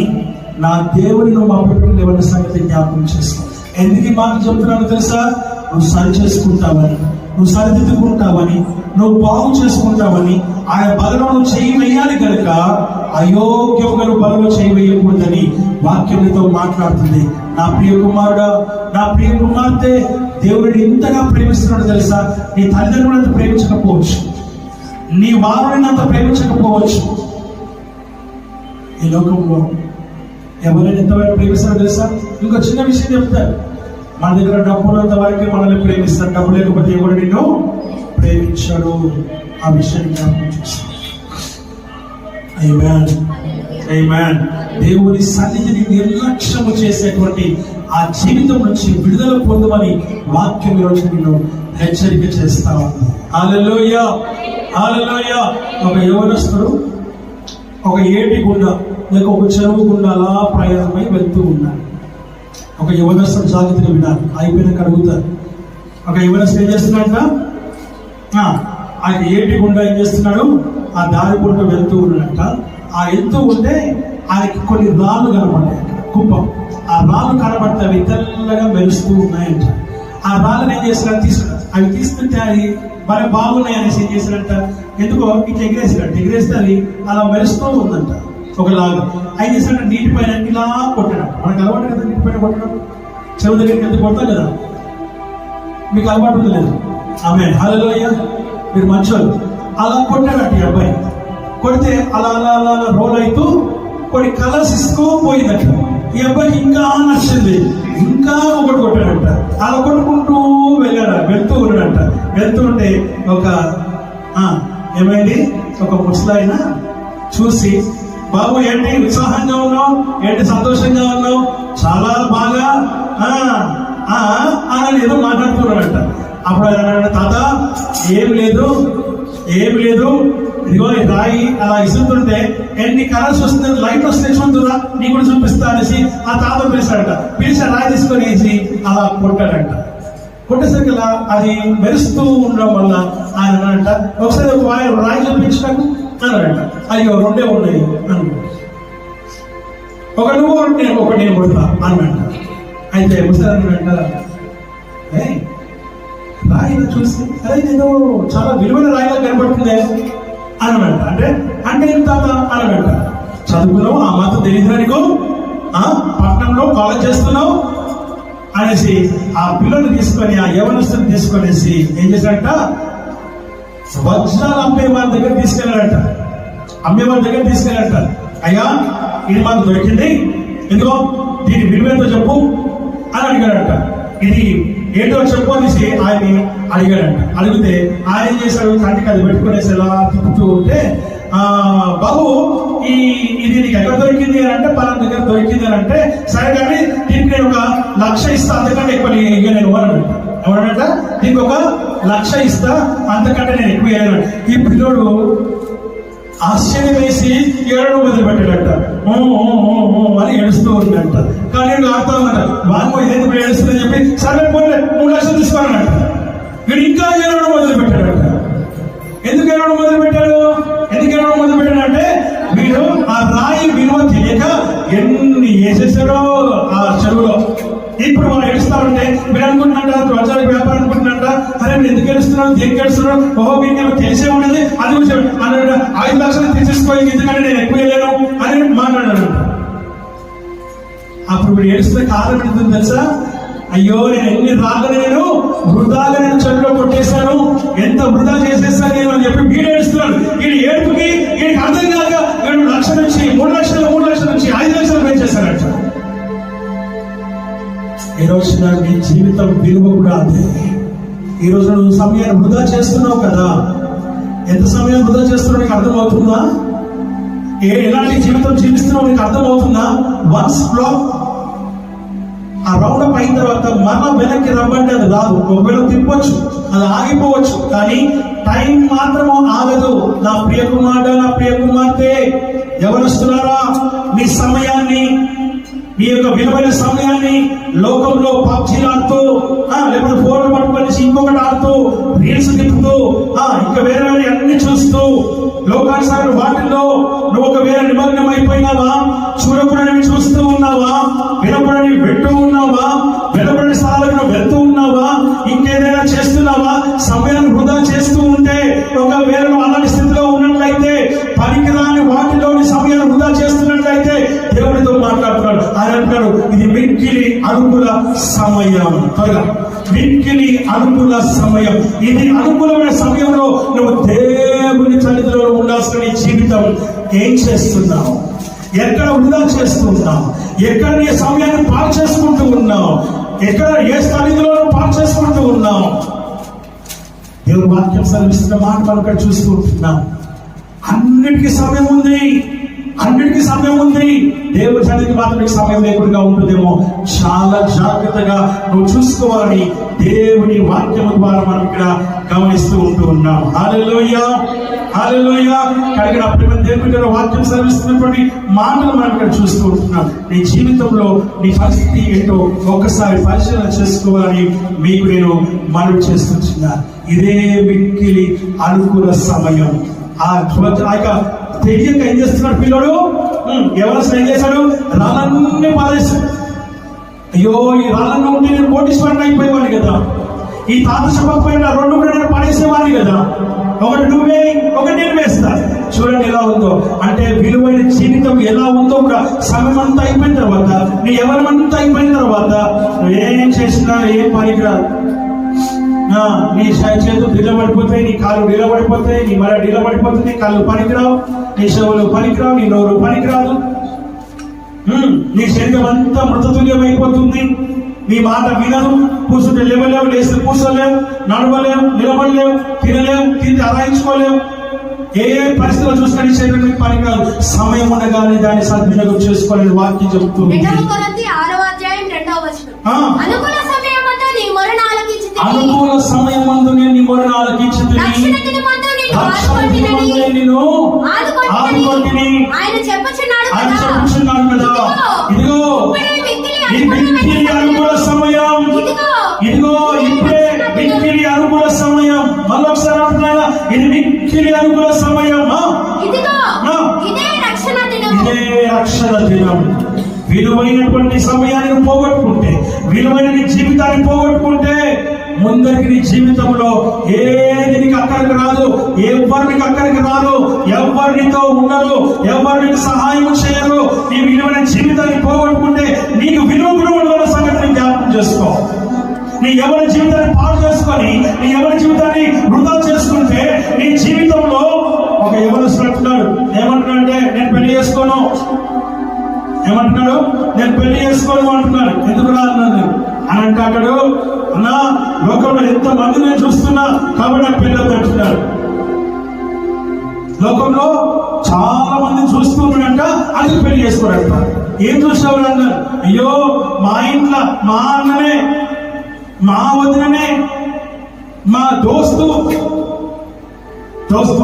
నా దేవుని నువ్వు మభ్యపెట్టలేవన్న సంగతి జ్ఞాపకం చేసుకో. ఎందుకు ఈ మాట చెప్తున్నాను తెలుసా? నువ్వు సరి చేసుకుంటావని, నువ్వు సరిదిద్దుకుంటావని, నువ్వు బాగు చేసుకుంటావని, ఆయన బలలో నువ్వు చేయి వేయాలి కనుక అయోగ్యముగా నువ్వు బలలో చేయి వేయకూడదని వాక్యంతో మాట్లాడుతుంది. నా ప్రియ కుమారుడా, నా ప్రియ కుమార్తె, దేవుడిని ఇంతగా ప్రేమిస్తున్నాడు తెలుసా? నీ తల్లిదండ్రులు అంత ప్రేమించకపోవచ్చు, నీ వారిని అంత ప్రేమించకపోవచ్చు. ఈ లోకంలో ఎవరైనా ఎంతవరకు ప్రేమిస్తారో తెలుసా? ఇంకో చిన్న విషయం చెప్తారు. మన దగ్గర డబ్బు ఉన్నంత వరకే మనల్ని ప్రేమిస్తాడు. డబ్బు లేకపోతే ఎవరు నిన్ను ప్రేమించాడు. ఆ విషయాన్ని జ్ఞాపకం చేస్తాడు. ఆమేన్, ఆమేన్. దేవుని సన్నిధిని నిర్లక్ష్యము చేసేటువంటి ఆ జీవితం నుంచి విడుదల పొందమని వాక్యం ఈరోజు నిన్ను హెచ్చరిక చేస్తా ఉంది. హల్లెలూయా, హల్లెలూయా. ఒక యవనస్తుడు ఒక ఏటి గుండా లేక ఒక చెరువు గుండా అలా ప్రయాణమై వెళ్తూ ఉన్నాడు. ఒక యవనస్తుడు జాగ్రత్తగా వినాలి, అయిపోయినాక అడుగుతారు. ఒక యవనస్తుడు ఏం చేస్తున్నాడంట, ఆ ఏటి గుండా ఏం చేస్తున్నాడు, ఆ దారి గుండా వెళ్తూ ఉన్నాడంట. ఆ వెళ్తూ ఉంటే ఆయనకి కొన్ని రాళ్ళు కనబడ్డాయి, కుప్పం. ఆ రాళ్ళు కనబడితే అవి తెల్లగా మెరుస్తూ ఉన్నాయంట. ఆ రాళ్ళని ఏం చేసినట్టు తీసుకున్నాడు. అవి తీసుకుంటే అవి బాగా బాగున్నాయి అనేసి ఏం చేసినట్ట, ఎందుకో ఇట్లా ఎగిరేసినట్టు, ఎగిరేస్తే అది అలా మెరుస్తూ ఉందంట ఒకలాగా. ఆయన చేసినట్టు నీటి పైన ఇలా కొట్టడం. మనకు అలవాటు కదా నీటి పైన కొట్టడం, చెరువు దగ్గరికి వెళ్తే కొడతాం కదా, మీకు అలవాటు ఉంది లేదు? ఆమేన్, హల్లెలూయా. మీరు మంచోళ్ళు. అలా కొట్టాడట ఈ అబ్బాయి. కొడితే అలా అలా అలా అలా రోల్ అవుతూ కొన్ని కలర్స్ ఇస్తూ పోయిందట. ఈ అబ్బాయికి ఇంకా నచ్చింది, ఇంకా ఒకటి కొట్టాడంట. అలా కొట్టుకుంటూ వెళ్తూ ఉన్నాడంట. వెళ్తూ ఉంటే ఒక ఏమైంది, ఒక ముసలాయన చూసి, బాబు ఏంటి ఉత్సాహంగా ఉన్నావు, ఏంటి సంతోషంగా ఉన్నావు, చాలా బాగా అని ఏదో మాట్లాడుతున్నాడంట. అప్పుడు ఆయన, తాత ఏం లేదు, ఇదిగో ఈ రాయి అలా ఇస్తుంటే ఎన్ని కలర్స్ వస్తుంది, లైట్ వస్తే చూద్దురా, నీ కూడా చూపిస్తా అనేసి ఆ తాత పిలిచాడట. పిలిచి రాయి తీసుకొని వేసి అలా కొట్టాడంట. కొట్టేసరికి అలా అది మెరుస్తూ ఉండడం వల్ల ఆయన అన్నట, ఒకసారి ఒక రాయి చూపించడానికి అన్నాడంట. అయ్యో రెండే ఉన్నాయి అనుకో, ఒక నువ్వు ఒక నేను కొడతా అన్నమాట. అయితే ఒకసారి అన్నాడంట, రాయి చూసి అదే నేను చాలా విలువైన రాయిగా కనబడుతుంది అన్నమాట. అంటే ఏం తాత అన్నమాట, చదువుకున్నావు, ఆ మాత్రం తెలియదురా నీకు, పట్టణంలో కాలేజ్ చేస్తున్నావు అనేసి ఆ పిల్లలు తీసుకొని, ఆ యవనస్తుని తీసుకొనేసి ఏం చేశాడంట, వజ్రాలు అమ్మేవారి దగ్గర తీసుకెళ్ళాడట. అయ్యా ఇది మాకు దొరికింది, ఎందుకో దీని విలువేంతో చెప్పు అని అడిగాడట. ఇది ఏంటో చెప్పు అనేసి ఆయన్ని అడిగాడంట. అడిగితే ఆయన ఏం చేశాడు, కంటికి అది పెట్టుకునేసి ఎలా తిప్పుతూ ఉంటే, బాబు ఇది నీకు ఎక్కడ దొరికింది అని అంటే, పలానా దగ్గర దొరికింది అని అంటే, సరే కానీ దీనికి నేను 1,00,000 ఇస్తా, అంతకంటే ఎక్కువ ఇక నేను ఎవరనంట, దీనికి 1,00,000 ఇస్తా, అంతకంటే నేను ఎక్కువ వేయను. ఈ పిల్లోడు ఆశ్చర్యం వేసి ఏడవడం మొదలుపెట్టాడంట. అని ఏడుస్తూ ఉందంట. కానీ నేను ఆడుతూ ఉన్నాడు, వాకు ఇదేందుకు ఏడుస్తుందని చెప్పి, సరే పోలే 3,00,000 తీసుకోవాలన్నట్ట. వీడు ఇంకా ఏడవడం మొదలుపెట్టాడంట. ఎందుకు ఏడవడం మొదలుపెట్టాడంటే, వీడు ఆ రాయి విలువ తెలియక ఎన్ని వేసేసాడో ఆ చెరువులో. ఇప్పుడు మనం ఏడుస్తామంటే మీరు అనుకుంటున్నాంట, వజ్రాలకు వ్యాపారం అనుకుంటున్నాంట, అరే మీరు ఎందుకు ఏడుస్తున్నావు, దేనికి ఏడుస్తున్నావు, ఓహో మీకు తెలిసే ఉండదు, అది అన్నాడు. 5,00,000 తీసేసుకోవాలి, ఎందుకంటే నేను ఎక్కువ వేయలేను అని మాట్లాడాడు. అప్పుడు మీరు ఏడుస్తున్న కారణం ఏంటో తెలుసా, అయ్యో నేను ఎన్ని రాళ్ళని నేను వృధాగా నేను చెరువులో కొట్టేశాను, ఎంత వృధా చేసేసాను నేను అని చెప్పి వీడు ఏడుస్తున్నాడు. వీడి ఏడుపుకి వీడికి అర్థం కాక 2,00,000 నుంచి 3,00,000 నుంచి 5,00,000 పెంచేశాడంట. ఈ రోజున నీ జీవితం విలువ కూడా అదే. ఈ రోజు నువ్వు సమయాన్ని వృధా చేస్తున్నావు కదా, ఎంత సమయం వృధా చేస్తున్నావు నీకు అర్థమవుతుందా? ఎలాంటి జీవితం జీవిస్తున్నావు నీకు అర్థమవుతుందా? వన్స్ బ్లాక్ ఆ రౌండ్ అప్ అయిన తర్వాత మరణ వెనక్కి రమ్మంటే అది రాదు. ఒకవేళ తిప్పొచ్చు, అది ఆగిపోవచ్చు, కానీ టైం మాత్రము ఆగదు. నా ప్రియ కుమారుడు, నా ప్రియ కుమార్తె, యవనస్తులారా, మీ సమయాన్ని, మీ యొక్క విలువైన సమయాన్ని లోకంలో పబ్జీలు ఆడుతూ, లేకపోతే ఫోన్లు పట్టుకొని ఇంకొకటి ఆడుతూ, రీల్స్ తిప్పుతూ, ఇంకా వేరే అన్ని చూస్తూ లోకానుసార వాటిల్లో నువ్వు ఒకవేళ నిమగ్నం అయిపోయినావా, చూడకూడని చూస్తూ ఉన్నావా, వినకూడని వింటూ ఉన్నావా, వినకూడని స్థలాలకు వెళ్తూ ఉన్నావా, ఇంకేదైనా చేస్తున్నావా, సమయాన్ని వృధా చేస్తూ ఉంటే, ఒకవేళ అలాంటి స్థితిలో ఉన్నట్లయితే, పనికిరాని వాటిలోని సమయాన్ని వృధా చేస్తున్నట్లయితే దేవుడితో మాట్లాడుతున్నాడు. ఆయన అంటాడు, ఇది మిక్కిలి అనుకూల సమయం. త్వరగా, మిక్కిలి అనుకూల సమయం. ఇది అనుకూలమైన సమయంలో నువ్వు దేవుని సన్నిధిలో ఉండాల్సిన జీవితం ఏం చేస్తున్నావు, ఎక్కడ వృధా చేస్తున్నావు, ఎక్కడ నీ సమయాన్ని పాడు చేసుకుంటూ ఉన్నావు, ఎక్కడ ఏ సన్నిధిలో పాలు చేసుకుంటూ ఉన్నాం. దేవుని వాక్యం సెలవిస్తున్న మాట మనం ఇక్కడ చూస్తూ ఉంటున్నాం. అన్నిటికీ సమయం ఉంది, అన్నిటికీ సమయం ఉంది. దేవుడి సన్నిధికి మాత్రం సమయం లేకుండా ఉంటుందేమో. చాలా జాగ్రత్తగా నువ్వు చూసుకోవాలని దేవుని వాక్యం ద్వారా మనం ఇక్కడ గమనిస్తూ ఉంటూ ఉన్నాం. హల్లెలూయా, హల్లెలూయా. కలిగిన ప్రేమ దేవుని వాక్యం సెలవిస్తున్నటువంటి మాటలు మనం ఇక్కడ చూస్తూ ఉంటున్నాం. నీ జీవితంలో నీ పరిస్థితి ఏంటో ఒక్కసారి పరిశీలన చేసుకోవాలని మీకు నేను మనవి చేస్తున్నా. ఇదే మిక్కిలి అనుకూల సమయం. ఆ యొక్క తెలియక ఏం చేస్తున్నాడు పిల్లడు? ఎవరు ఏం చేశాడు? రాళ్ళన్నీ పారేశాడు. అయ్యో, ఈ రాళ్ళన్నీ ఉంటే నేను కోటీశ్వరుని అయిపోయేవాడిని కదా. ఈ తాత చెప్పకపోయినా 2 కూడా నేను పడేసేవాడిని కదా. ఒకటి నువ్వే, ఒకటి నేను వేస్తా. చూడండి ఎలా ఉందో. అంటే విలువైన జీవితం ఎలా ఉందో కూడా సమయం అంతా అయిపోయిన తర్వాత, నీ ఎవరమంతా అయిపోయిన తర్వాత నువ్వేం చేసినా ఏం పనికిరాదు. నీ చేతులు నిలబడిపోతాయి, నీ కాళ్ళు నిలబడిపోతాయి, నీ మెడ నిలబడిపోతుంది, నీ కాళ్ళు పనికిరావు, నీ చెవులు పనికిరావు, నీ నోరు పనికిరాదు. నీ శరీరం అంతా మృతతుల్యం అయిపోతుంది. నీ మాట వినదు. కూర్చుంటే లేవలేవు, లేస్తే కూర్చోలేవు, నడవలేవు, నిలబడలేవు, తినలేవు, తింటే అరాయించుకోలేవు. ఏ పరిస్థితుల్లో చూసుకుని నీ శరీరం మీకు పనికిరాదు. సమయం ఉండగానే దాన్ని సద్వినియోగం చేసుకోవాలని వాక్యం చెబుతుంది. అనుకూల సమయమందు నీ మొరను ఆలకించితిని, నిన్ను ఆదుకొంటిని ఆయన చెప్పుచున్నాడు కదా. ఇదిగో మిక్కిలి అనుకూల సమయం, ఇదిగో ఇప్పుడే మిక్కిలి అనుకూల సమయం. మళ్ళొకసారి అంటున్నాయా, ఇది మిక్కిలి అనుకూల సమయం. ఇదే రక్షణ దినం. విలువైనటువంటి సమయాన్ని పోగొట్టుకుంటే, విలువైన నీ జీవితాన్ని పోగొట్టుకుంటే ముందరికి నీ జీవితంలో ఏది నీకు అక్కడికి రాదు, ఎవరు నీకు అక్కడికి రాదు, ఎవరు నీతో ఉండరు, ఎవరు నీకు సహాయం చేయరు. నీ విలువైన జీవితాన్ని పోగొట్టుకుంటే నీకు విలువ కూడా ఉండవన్న సంగతిని జ్ఞాపకం చేసుకో. నీ ఎవరి జీవితాన్ని పాడు చేసుకొని, నీ ఎవరి జీవితాన్ని వృధా చేసుకుంటే నీ జీవితంలో ఒక యవనస్తుడు అంటున్నాడు. ఏమంటున్నాడు అంటే, నేను పెళ్లి చేసుకోను. ఏమంటున్నాడు? నేను పెళ్లి చేసుకోను అంటున్నాడు. ఎందుకు రా అన్నాడు అని అంటే అంటాడు, అన్నా లోకంలో ఎంత మంది నేను చూస్తున్నా కాబట్టి నాకు పెళ్లి అంటున్నాడు. లోకంలో చాలా మందిని చూస్తూ ఉన్నాడంట, అది పెళ్లి చేసుకోడంట. ఏం చూసావు అన్నారు? అయ్యో, మా ఇంట్లో మా అన్ననే, మా వదిననే, మా దోస్తు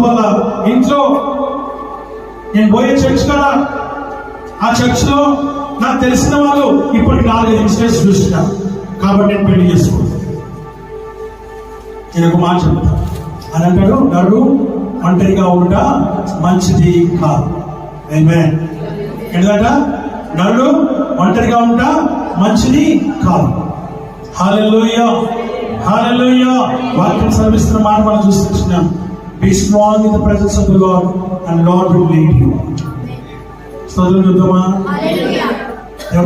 వాళ్ళ ఇంట్లో నేను పోయే చర్చ్ కదా, ఆ చర్చ్ లో నాకు తెలిసిన వాళ్ళు ఇప్పటికి 4-5 ఇన్సిడెంట్స్ చూస్తున్నా కాబట్టి నేను పెళ్లి చేసుకున్నాను. నేను ఒక మాట చెప్తా అని అంటాడు, నడు ఒంటరిగా ఉంట మంచిది కాదు. ఎందుకంట నడు ఒంటరిగా ఉంట మంచిది కాదు. హల్లెలూయా, హల్లెలూయా. వాక్యం సెలవిస్తున్న మాట మనం చూస్తున్నాం. Be strong in the presence of the Lord and Lord will lead you. స్తోత్రం చూద్దామా?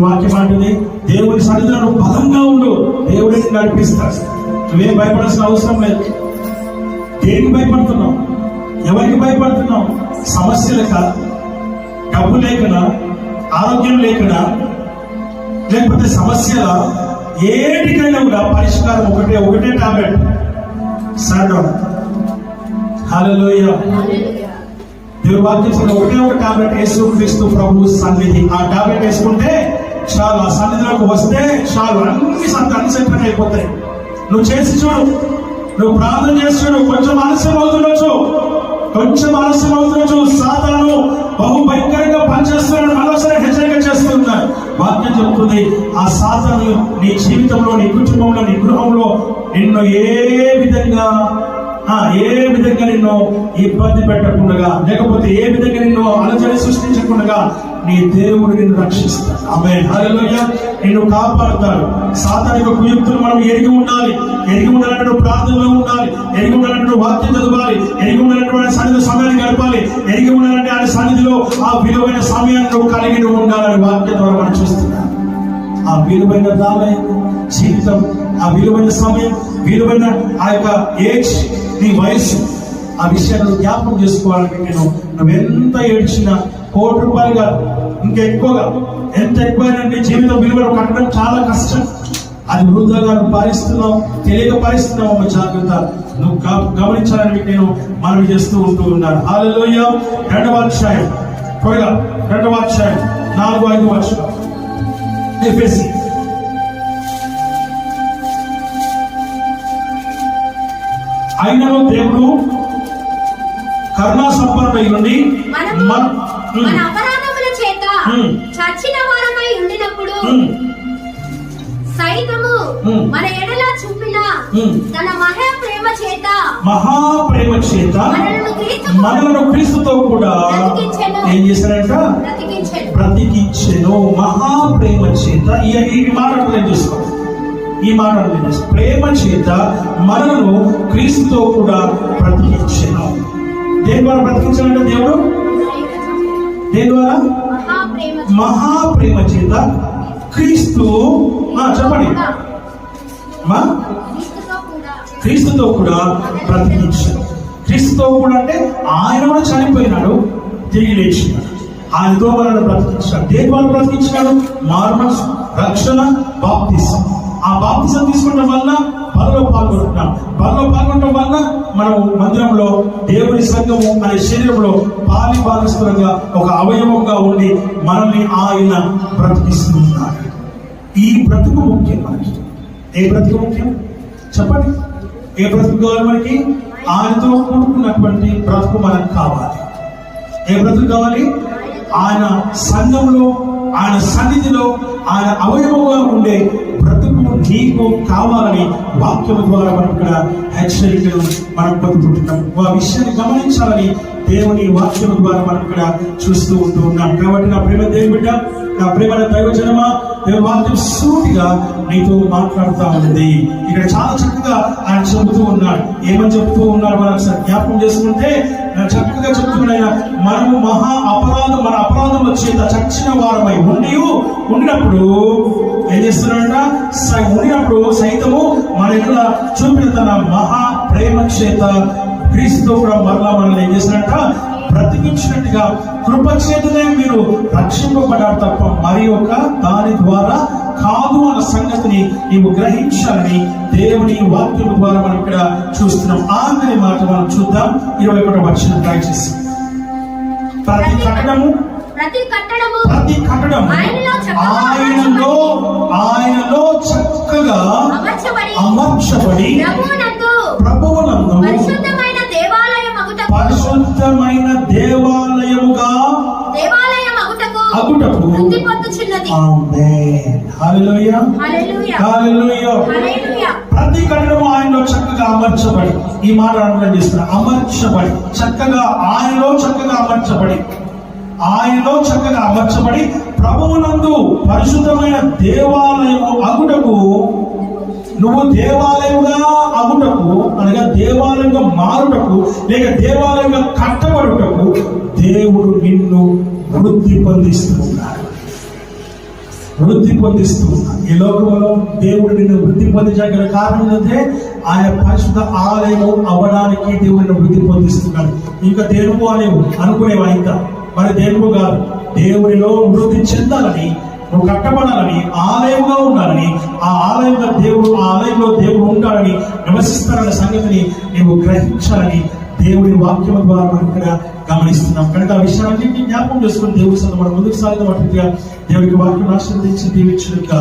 వాక్యం అంటుంది, దేవుడి సన్నిధిలో బలంగా ఉండు, దేవుడిని నడిపిస్తాడు. నువ్వేం భయపడాల్సిన అవసరం లేదు. దేనికి భయపడుతున్నావు? ఎవరికి భయపడుతున్నావు? సమస్యలక, డబ్బు లేకనా, ఆరోగ్యం లేకనా, లేకపోతే సమస్యల ఏటికైనా కూడా పరిష్కారం ఒకటే టాబ్లెట్, సర్డౌన్. హల్లెలూయా. దేవుని వాక్యం ఒకే ఒక టాబ్లెట్, యేసుక్రీస్తు ప్రభు సన్నిధి. ఆ టాబ్లెట్ వేసుకుంటే చాలు, ఆ సన్నిధిలోకి వస్తే చాలు, అన్ని సెంటర్ అయిపోతాయి. నువ్వు చేసి చూడు, నువ్వు ప్రార్థన చేసి చూడు. కొంచెం ఆలస్యం అవుతుండొచ్చు, సాతాను బహు భయంకరంగా పనిచేస్తున్నాడు. మరోసారి హెచ్చరిక చేస్తున్నాడు. వాక్యం చెప్తుంది, ఆ సాతాను నీ జీవితంలో, నీ కుటుంబంలో, నీ గృహంలో నిన్ను ఏ విధంగా నిన్ను ఇబ్బంది పెట్టకుండా, లేకపోతే ఏ విధంగా నిన్ను అలజడి సృష్టించకుండా నీ దేవుడు నిన్ను రక్షిస్తాడు. ఆమేన్, హల్లెలూయా. నిన్ను కాపాడుతాడు. సాతాను యొక్క కుయుక్తులు మనం ఎరిగి ఉండాలంటే ప్రార్థనలో ఉండాలి, ఎరిగి ఉండాలంటే వాక్యం చదవాలి, ఎరిగి ఉండాలంటే సన్నిధి సమయాన్ని గడపాలి, ఎరిగి ఉండాలంటే ఆయన సన్నిధిలో ఆ విలువైన సమయాన్ని నువ్వు కలిగి ఉండాలని వాక్యం ద్వారా మనం చూస్తున్నాం. ఆ విలువైన జీవితం, ఆ విలువైన సమయం, విలువైన ఆ యొక్క ఏజ్, నీ వయస్సు, ఆ విషయాన్ని జ్ఞాపకం చేసుకోవాలంటే నువ్వెంత ఏడ్చినా ₹1,00,000 కాదు, ఇంకెక్కువగా, ఎంత ఎక్కువైనా నీ జీవితం విలువను కట్టడం చాలా కష్టం. అది వృధాగా నువ్వు పాలిస్తున్నావు, తెలియక పాలిస్తున్నావు, జాగ్రత్త. నువ్వు గమనించాలని నేను మనవి చేస్తూ ఉన్నాను. హల్లెలూయా. 2వ అధ్యాయం త్వరగా 2వ అధ్యాయం 4-5 వచనం. ఎఫెసీ అయినను దేవుడు కరుణా సంపన్నుడై ఉండి మన అపరాధముల చేత చచ్చిన వారమై ఉండినప్పుడు సైతము మన ఎడల చూపిన తన మహాప్రేమ చేత మనలను క్రీస్తుతో కూడా ఏం చేశారంట? బ్రతికించెను. మహాప్రేమ చేత. ఈ మాటలు నేను చూసుకోవాలి. ఈ మాటలు ప్రేమ చేత మనలను క్రీస్తుతో కూడా బ్రతికించెను. దేని ద్వారా బ్రతికించాలంటే దేవుడు దేని ద్వారా? మహాప్రేమ చేత క్రీస్తు చెప్పండి క్రీస్తుతో కూడా బ్రతికించాడు. క్రీస్తుతో కూడా అంటే ఆయన కూడా చనిపోయినాడు, తిరిగి లేచినాడు. ఆయనతో మనల్ని బ్రతికించాడు. దేని ద్వారా బ్రతికించినాడు? మారుమనసు, రక్షణ, బాప్తిసం. ఆ బాప్తిసం తీసుకోవడం వల్ల బలలో పాల్గొంటున్నాం. బలలో పాల్గొనడం వల్ల మనం మందిరంలో దేవుని సంఘము అనే శరీరంలో పాలి భాగస్తులుగా ఒక అవయవంగా ఉండి మనల్ని ఆయన బ్రతికిస్తూ ఉన్నాడు. ఈ బ్రతుకు ముఖ్యం మనకి. ఏ బ్రతుకు ముఖ్యం చెప్పండి? ఏ బ్రతుకు కావాలి మనకి? ఆయనతో కూడుకున్నటువంటి బ్రతుకు మనకు కావాలి. ఏ బ్రతుకు కావాలి? ఆయన సంఘంలో, ఆయన సన్నిధిలో, ఆయన అవయవంగా ఉండే బ్రతుకు నీకు కావాలని వాక్యం ద్వారా మనం ఇక్కడ హెచ్చరికలు మనం పొందుకుంటున్నాం. ఆ విషయాన్ని గమనించాలని దేవుని వాక్యం ద్వారా మనం ఇక్కడ చూస్తూ ఉన్నాం. కాబట్టి నా ప్రేమ దేవుని బిడ్డ, నా ప్రేమ దైవజనమా, దేవుని వాక్యం సూటిగా నీతో మాట్లాడుతూ ఉంది. ఇక్కడ చాలా చక్కగా ఆయన చెబుతూ ఉన్నాడు. ఏమని చెబుతూ ఉన్నాడు మనం ఒకసారి జ్ఞాపకం చేసుకుంటే చక్కగా చెప్తున్నాడు. మనము మన అపరాధం చేత చచ్చిన వారమై ఉండినప్పుడు ఏం చేస్తున్నాడంట? ఉండినప్పుడు సైతము మన ఇక్కడ చూపిన తన మహా ప్రేమ చేత క్రీస్తు కూడా మరలా మనల్ని ఏం చేసినట్ట? బ్రతికించినట్టుగా కృప చేతనే మీరు రక్షింపబడ్డారు తప్ప మరి ఒక దాని ద్వారా కాదు అన్న సంగతిని నీవు గ్రహించాలని దేవుని వాక్యం ద్వారా మనం ఇక్కడ చూస్తున్నాం. ఆఖరి మాట మనం చూద్దాం. 21వ వచనం దయచేసి. ప్రతి కట్టడము ఆయనలో చక్కగా అమర్చబడి ప్రభువునందు పరిశుద్ధమైన దేవాలయముగా అగుటకు. ఆమేన్. హల్లెలూయా. హల్లెలూయా. ప్రతి కట్టడము ఆయనలో చక్కగా అమర్చబడి. ఈ మాట అర్థం చేస్తున్నా. అమర్చబడి, చక్కగా ఆయనలో చక్కగా అమర్చబడి ప్రభువునందు పరిశుద్ధమైన దేవాలయము అగుటకు. నువ్వు దేవాలయంగా అగుటకు అనగా దేవాలయంగా మారుటకు లేక దేవాలయంగా కట్టబడుటకు దేవుడు నిన్ను వృద్ధి పొందిస్తూ ఉన్నాడు. ఈ లోకంలో దేవుడు నిన్ను వృద్ధి పొందించగల కారణం ఏంటంటే ఆయన పరిశుద్ధ ఆలయము అవ్వడానికి దేవుడిని వృద్ధి పొందిస్తున్నాడు. ఇంకా దేనుకో అనేవు అనుకునేవా? ఇంకా మరి దేనుకో కాదు. దేవుడిలో వృద్ధి చెందాలని, నువ్వు కట్టబడాలని, ఆలయంగా ఉండాలని, ఆ ఆలయంలో దేవుడు ఉంటాడని, నివసిస్తారన్న సంగతిని నీవు గ్రహించాలని దేవుడి వాక్యం ద్వారా మనం ఇక్కడ గమనిస్తున్నాం. కనుక ఆ విషయాన్ని జ్ఞాపకం చేసుకుని దేవుడి సంగతి మనం ముందుకు సాగుతున్నట్టుగా దేవుడికి వాక్యం ఆశీర్వదించి దీవించుగా.